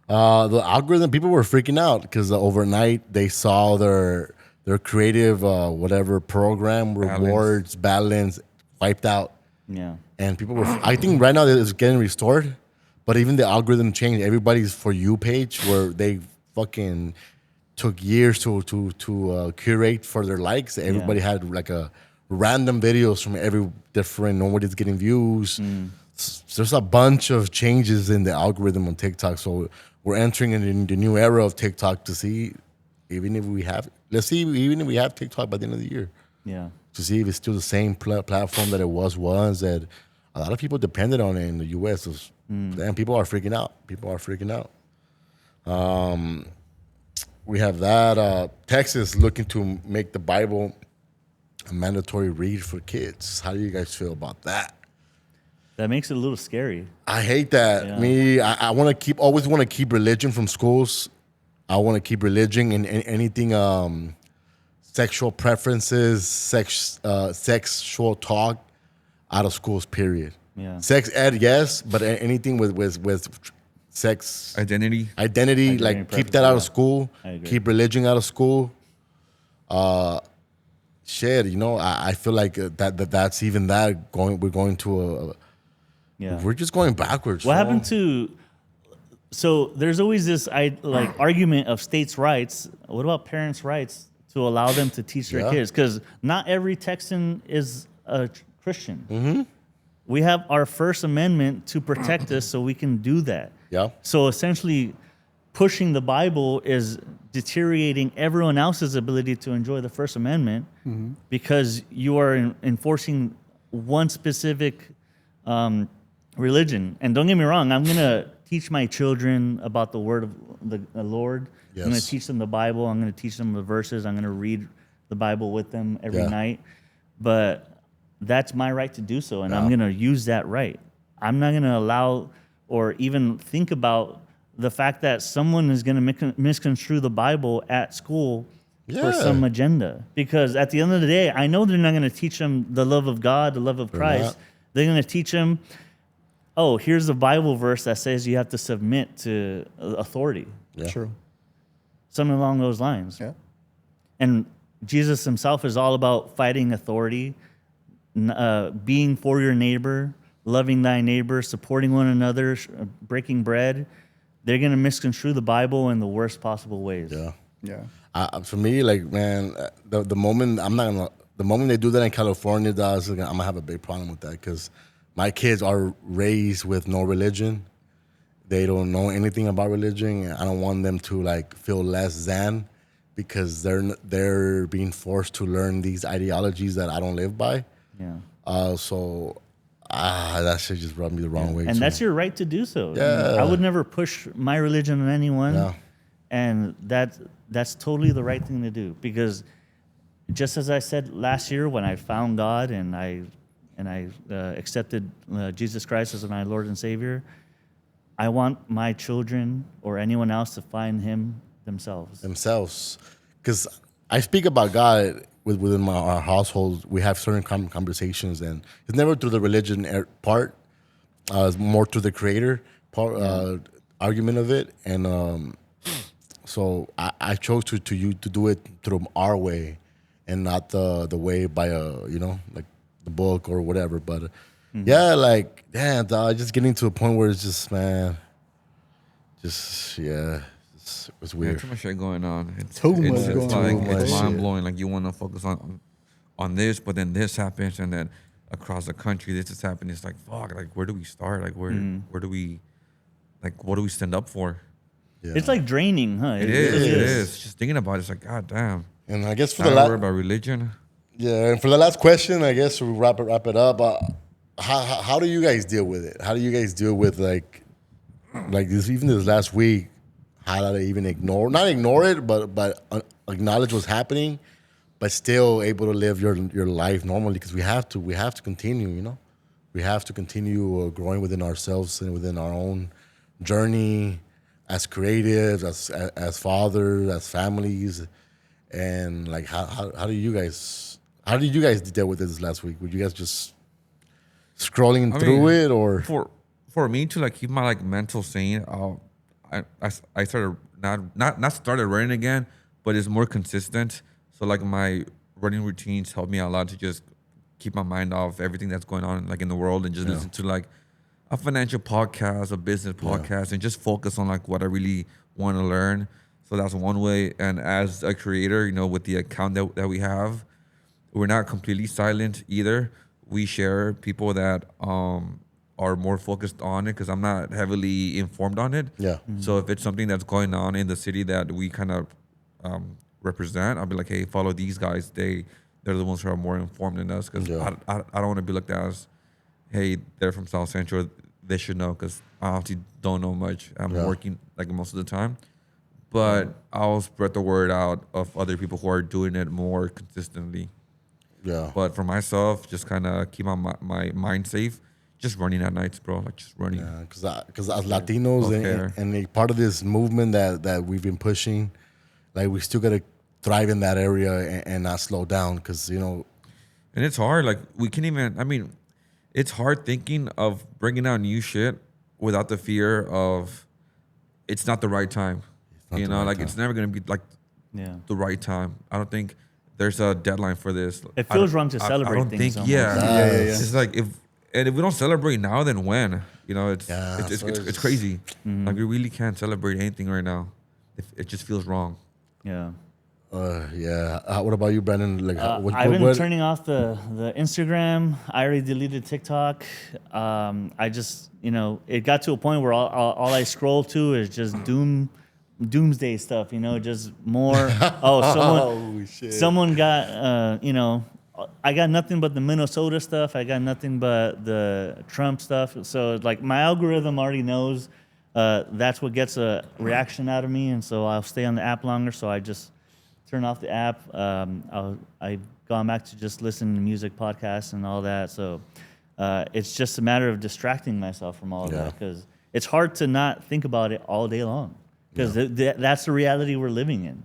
A: The algorithm, people were freaking out because overnight they saw their creative whatever program rewards balance wiped out.
D: Yeah.
A: And people were. I think right now it's getting restored, but even the algorithm changed. Everybody's For You page where they fucking took years to curate for their likes. Everybody had like a random videos from every different. Nobody's getting views. There's a bunch of changes in the algorithm on TikTok. So we're entering in the new era of TikTok to see even if we have. Let's see even if we have TikTok by the end of the year.
D: Yeah.
A: To see if it's still the same platform that it was that a lot of people depended on it in the U.S. Damn, people are freaking out. We have that. Texas looking to make the Bible a mandatory read for kids. How do you guys feel about that?
D: That makes it a little scary.
A: I hate that.
D: Yeah.
A: I want to always want to keep religion from schools. I want to keep religion and anything sexual preferences, sexual talk out of schools, period.
C: Yeah.
A: Sex ed, yes, but anything with sex
C: Identity,
A: like keep that out of school. Keep religion out of school. Shit, I feel like that's even that going. We're going to we're just going backwards.
D: What happened to? So there's always this argument of states' rights. What about parents' rights to allow them to teach their kids? Because not every Texan is a Christian.
A: Mm-hmm.
D: We have our First Amendment to protect us, so we can do that.
A: Yeah.
D: So essentially, pushing the Bible is deteriorating everyone else's ability to enjoy the First Amendment because you are enforcing one specific religion. And don't get me wrong, I'm going to teach my children about the word of the Lord.
A: Yes.
D: I'm going to teach them the Bible. I'm going to teach them the verses. I'm going to read the Bible with them every night. But that's my right to do so, and I'm going to use that right. I'm not going to allow or even think about the fact that someone is going to misconstrue the Bible at school for some agenda. Because at the end of the day, I know they're not going to teach them the love of God, the love of Christ. They're going to teach them, oh, here's a Bible verse that says you have to submit to authority.
A: Yeah.
B: True.
D: Something along those lines.
B: Yeah.
D: And Jesus himself is all about fighting authority, being for your neighbor, loving thy neighbor, supporting one another, breaking bread. They're going to misconstrue the Bible in the worst possible ways.
A: Yeah.
B: Yeah.
A: For me, like, man, the moment the moment they do that in California, I'm gonna have a big problem with that because my kids are raised with no religion. They don't know anything about religion. I don't want them to like feel less than because they're being forced to learn these ideologies that I don't live by.
D: Yeah.
A: So that shit just rubbed me the wrong way.
D: And that's your right to do so.
A: Yeah.
D: I would never push my religion on anyone.
A: Yeah.
D: And that's totally the right thing to do because just as I said last year when I found God and I accepted Jesus Christ as my Lord and Savior, I want my children or anyone else to find Him themselves.
A: Because I speak about God within our household. We have certain conversations, and it's never through the religion part. It's more to the Creator part argument of it, and so I chose to do it through our way, and not the way by like the book or whatever. But yeah, like damn, dog, just getting to a point where it's just it's
C: Yeah,
A: weird.
C: too much shit going on. It's
A: much
C: mind blowing. Like you want to focus on this, but then this happens, and then across the country this is happening. It's like fuck. Like where do we start? Like where do we, like what do we stand up for?
A: Yeah.
D: It's like draining, huh?
C: It is. Just thinking about it, it's like god damn.
A: And I guess for
C: I
A: the
C: don't worry about religion.
A: Yeah, and for the last question, I guess we wrap it up. How do you guys deal with it? How do you guys deal with like this? Even this last week, how do they even not ignore it, but acknowledge what's happening, but still able to live your life normally because we have to continue. We have to continue growing within ourselves and within our own journey as creatives, as fathers, as families, and like how do you guys deal with this last week? Were you guys just scrolling through it, or
C: for me to like keep my like mental sane? I started not started running again, but it's more consistent. So like my running routines help me a lot to just keep my mind off everything that's going on like in the world and just listen to like a financial podcast, a business podcast, and just focus on like what I really want to learn. So that's one way. And as a creator, with the account that we have, we're not completely silent either. We share people that are more focused on it because I'm not heavily informed on it.
A: Yeah.
C: So if it's something that's going on in the city that we kind of represent, I'll be like, hey, follow these guys. They're the ones who are more informed than us because I don't want to be looked at as, hey, they're from South Central. They should know because I honestly don't know much. I'm working like most of the time. But I'll spread the word out of other people who are doing it more consistently.
A: Yeah.
C: But for myself, just kind of keep my mind safe. Just running at nights, bro. Like just running.
A: Yeah, because as Latinos and a part of this movement that we've been pushing, like we still gotta thrive in that area and not slow down because
C: And it's hard. Like we can't even. I mean, it's hard thinking of bringing out new shit without the fear of it's not the right time. It's never gonna be like the right time. I don't think there's a deadline for this.
D: It feels wrong to celebrate
C: I don't
D: things.
C: think.
D: Almost.
C: It's like if we don't celebrate now, then when? It's crazy. Like we really can't celebrate anything right now. It just feels wrong.
D: Yeah.
A: What about you, Brandon? Like,
D: I've been turning off the Instagram. I already deleted TikTok. I just, it got to a point where all I scroll to is just doomsday stuff. Just more. Someone got, I got nothing but the Minnesota stuff. I got nothing but the Trump stuff. So like my algorithm already knows that's what gets a reaction out of me, and so I'll stay on the app longer. So I just turn off the app. I've gone back to just listening to music podcasts and all that. So it's just a matter of distracting myself from all of that because it's hard to not think about it all day long because that's the reality we're living in.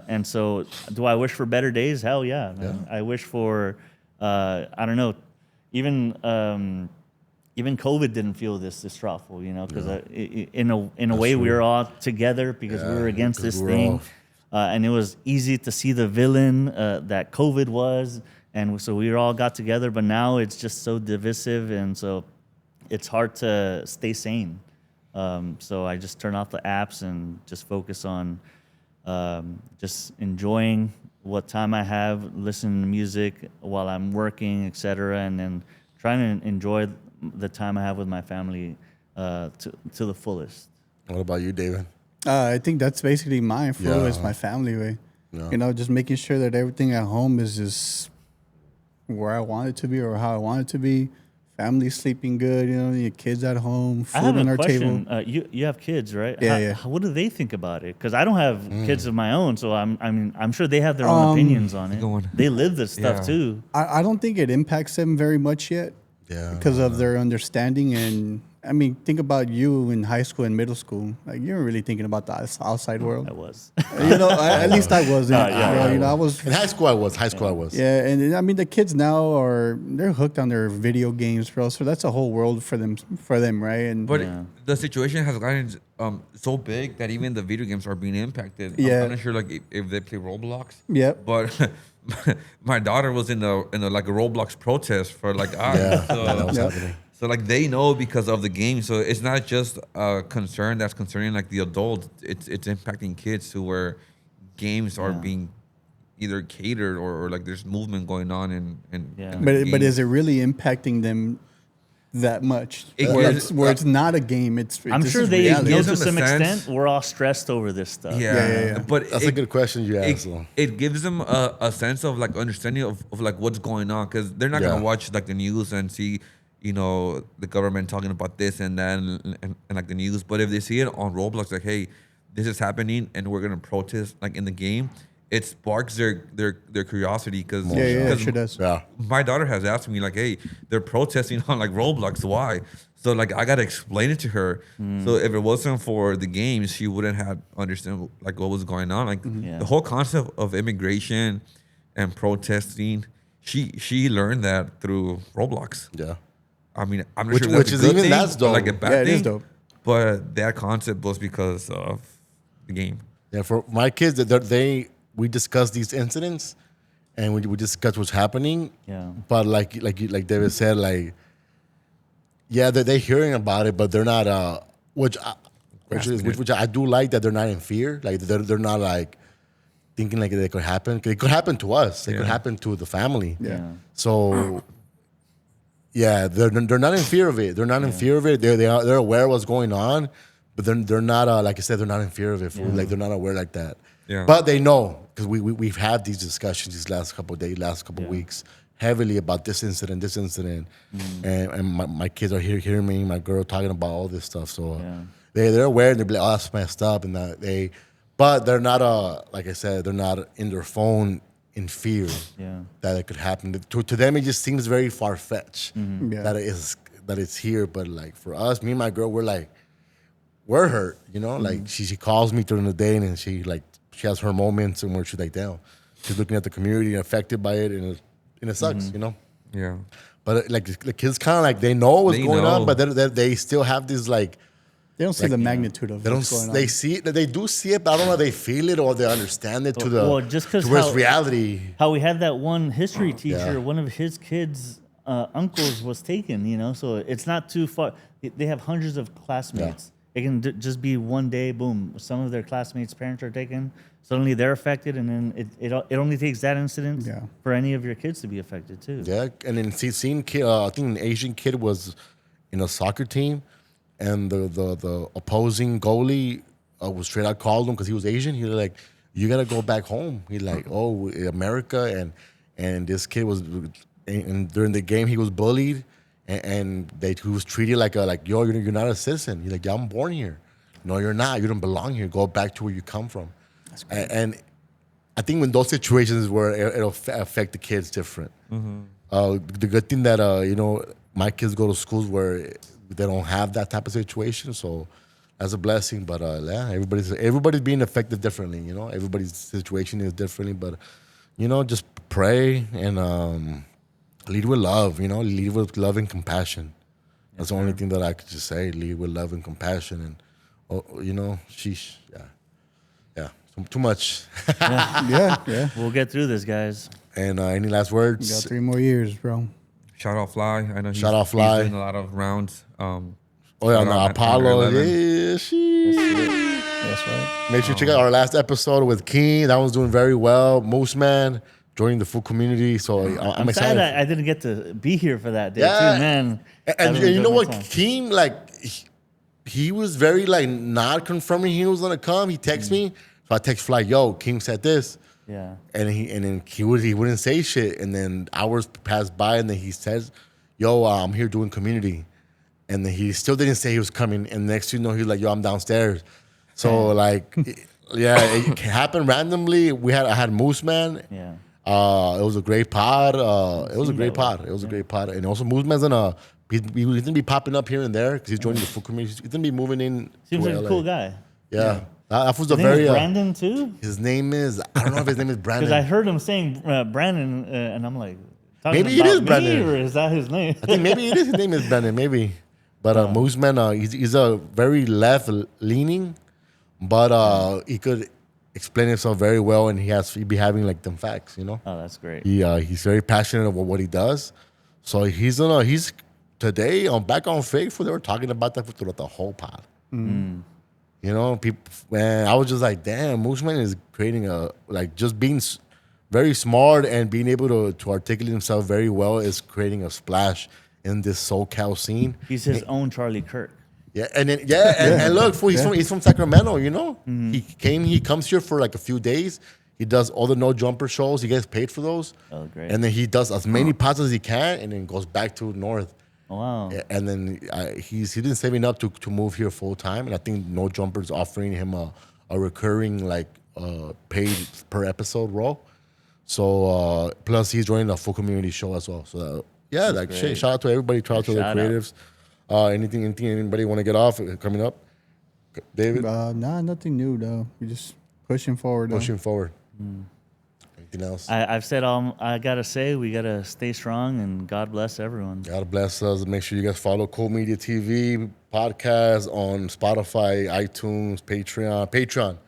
D: And so do I wish for better days? Hell yeah, man. I wish for, I don't know, even COVID didn't feel this distressful, you know, because in a way we were all together because we were against this thing, and it was easy to see the villain that COVID was, and so we all got together. But now it's just so divisive, and so it's hard to stay sane. So I just turn off the apps and just focus on just enjoying what time I have, listening to music while I'm working, etc., and then trying to enjoy the time I have with my family to the fullest.
A: What about you, David?
B: I think that's basically mine. For is my family way.
A: Yeah.
B: You know, just making sure that everything at home is just where I want it to be or how I want it to be. Family sleeping good, you know, your kids at home, food
D: I have
B: on
D: a
B: our
D: question.
B: table.
D: You have kids, right?
B: Yeah.
D: What do they think about it? Because I don't have kids of my own, so I'm sure they have their own opinions on it. They live this stuff too.
B: I don't think it impacts them very much yet.
A: Yeah.
B: Because of their understanding. And I mean, think about you in high school and middle school. Like, you weren't really thinking about the outside world.
D: I was.
B: You know, at least I wasn't. You know, I was.
A: In high school, I was.
B: Yeah, and I mean, the kids now they're hooked on their video games, bro. So that's a whole world for them, right? And
C: But the situation has gotten so big that even the video games are being impacted.
B: Yeah.
C: I'm not sure like if they play Roblox.
B: Yep.
C: But my daughter was in a like a Roblox protest for like hours.
A: Yeah,
C: So,
A: that was happening.
C: so like they know because of the game. So it's not just a concern that's concerning like the adult. It's impacting kids to where games are being either catered or like there's movement going on and
B: But is it really impacting them that much?
C: It
B: Where
C: gives-
B: it's not a game.
D: I'm
B: this
D: sure
B: is
D: they
B: reality.
D: know
C: Gives
D: to
C: them a
D: some
C: sense.
D: extent. We're all stressed over this stuff.
B: Yeah.
C: But
A: That's a good question you asked.
C: it gives them a sense of like understanding of like what's going on because they're not gonna watch like the news and see the government talking about this and that and like the news. But if they see it on Roblox, like hey, this is happening and we're gonna protest like in the game, it sparks their curiosity because
B: it sure does.
A: Yeah.
C: my daughter has asked me like, hey, they're protesting on like Roblox. Why? So like I gotta explain it to her. So if it wasn't for the games, she wouldn't have understand like what was going on. Like the whole concept of immigration and protesting, she learned that through Roblox.
A: Yeah.
C: I mean, I'm not
A: Which-
C: sure if that's
A: which
C: a
A: is
C: good
A: even
C: thing,
A: that's
C: or like a
A: dope.
C: bad
B: Yeah, it
C: thing.
B: is dope.
C: But that concept was because of the game.
A: Yeah, for my kids, we discuss these incidents, and we discuss what's happening.
D: Yeah.
A: But like David said, like, yeah, they're hearing about it, but they're not. Which I do like that they're not in fear. Like they're not like thinking like it could happen. 'Cause it could happen to us. It could happen to the family.
B: Yeah.
A: So. Yeah, they're not in fear of it. They're not in fear of it. They're aware of what's going on, but they're not like I said. They're not in fear of it. Like they're not aware like that.
C: Yeah.
A: But they know because we've had these discussions these last couple of days, last couple of weeks, heavily about this incident, and my kids are hearing me, my girl talking about all this stuff. So they're aware and they're like, oh, that's messed up, and that but they're not like I said, they're not in their phone in fear that it could happen. To them, it just seems very far fetched that it's here. But like for us, me and my girl, we're hurt. You know, like she calls me during the day and she has her moments and where she's like, damn, she's looking at the community affected by it, and it sucks. You know.
C: Yeah.
A: But like the kids, kind of like they know what's
C: They
A: going on,
C: know.
A: but they still have this like.
B: They don't see the magnitude of
A: They
B: what's
A: don't.
B: going on.
A: They see it. They do see it, but I don't know. If they feel it or they understand it to the.
D: Well, just 'cause
A: to where it's
D: how-
A: reality.
D: How we had that one history teacher,
A: Yeah.
D: one of his kids' uncles was taken, you know, so it's not too far. They have hundreds of classmates. It can just be one day, boom, some of their classmates' parents are taken. Suddenly they're affected, and then it only takes that incident for any of your kids to be affected too.
A: Yeah, and then seeing kid, I think an Asian kid was in a soccer team, and the opposing goalie was straight out called him because he was Asian. He was like, "You gotta go back home." He's like, "Oh, America," and this kid was, and during the game he was bullied, and he was treated like yo, you're not a citizen. He's like, "Yeah, I'm born here." No, you're not. You don't belong here. Go back to where you come from. And I think when those situations where it'll affect the kids different. The good thing that my kids go to schools where they don't have that type of situation, so that's a blessing. But yeah, everybody's being affected differently. You know, everybody's situation is differently. But just pray and lead with love, you know, lead with love and compassion. That's the only thing that I could just say. Lead with love and compassion, and you know, sheesh, yeah, too much.
B: Yeah.
D: We'll get through this, guys.
A: And any last
B: You
A: words?
B: got 3 more years, bro.
C: Shout out Fly. I know
A: Shout out Fly.
C: he's doing a lot of rounds.
A: Oh yeah,
C: shout
A: no,
C: out
A: Apollo.
C: 11.
A: Yeah, she.
B: That's right.
A: Make sure you check out our last episode with King. That one's doing very well. Moose Man joining the full community. So I'm
D: sad
A: excited.
D: I didn't get to be here for that day
A: Yeah.
D: too, man.
A: And
D: I
A: you know
D: enjoyed
A: what?
D: my time.
A: King, like, he was very, like, not confirming he was going to come. He texted me. So I text Fly, yo, King said this.
D: Yeah.
A: And then he wouldn't say shit. And then hours passed by, and then he says, yo, I'm here doing community. And then he still didn't say he was coming. And next thing you know, he's like, yo, I'm downstairs. So, like, it happened randomly. I had Moose Man.
D: Yeah.
A: It was a great pod. It was a great pod. It was a great pod. And also, Moose Man's he's going to be popping up here and there because he's joining the full community. He's going to be moving in.
D: Seems
A: to
D: like
A: LA.
D: a cool guy.
A: Yeah. That was a
D: His name
A: very.
D: is Brandon too?
A: His name is, I don't know if his name is Brandon.
D: Because I heard him saying Brandon, and I'm like,
A: Maybe it
D: about
A: is
D: me,
A: Brandon.
D: or is that his name?
A: I think maybe it is. His name is Brandon, maybe. But Moose Man, he's a very left-leaning, but he could explain himself very well, and he'd be having like them facts, you know.
D: Oh, that's great.
A: He's very passionate about what he does. So he's today back on Faithful. They were talking about that throughout the whole pod. You know, people. Man, I was just like, damn, Moose Man is creating just being very smart and being able to articulate himself very well is creating a splash in this SoCal scene.
D: He's his own Charlie Kirk.
A: Yeah, and then and look, fool, he's from Sacramento. You know, he comes here for like a few days. He does all the no jumper shows. He gets paid for those.
D: Oh, great.
A: And then he does as many pods as he can, and then goes back to North.
D: Oh, wow.
A: And then he's been saving up to move here full time, and I think No Jumper's offering him a recurring paid per episode role. So plus he's joining a full community show as well. So shout out to everybody. Shout out to the creatives. Anything anybody want to get off coming up? David,
B: Nah, nothing new though. We're just pushing forward.
A: pushing forward. Anything else?
D: I've said all I got to say. We got to stay strong, and God bless everyone.
A: God bless us. Make sure you guys follow Cool Media TV podcast on Spotify, iTunes, Patreon.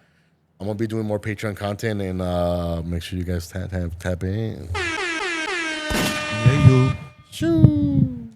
A: I'm gonna be doing more Patreon content, and make sure you guys tap in.
C: Yeah, you.
A: Shoo.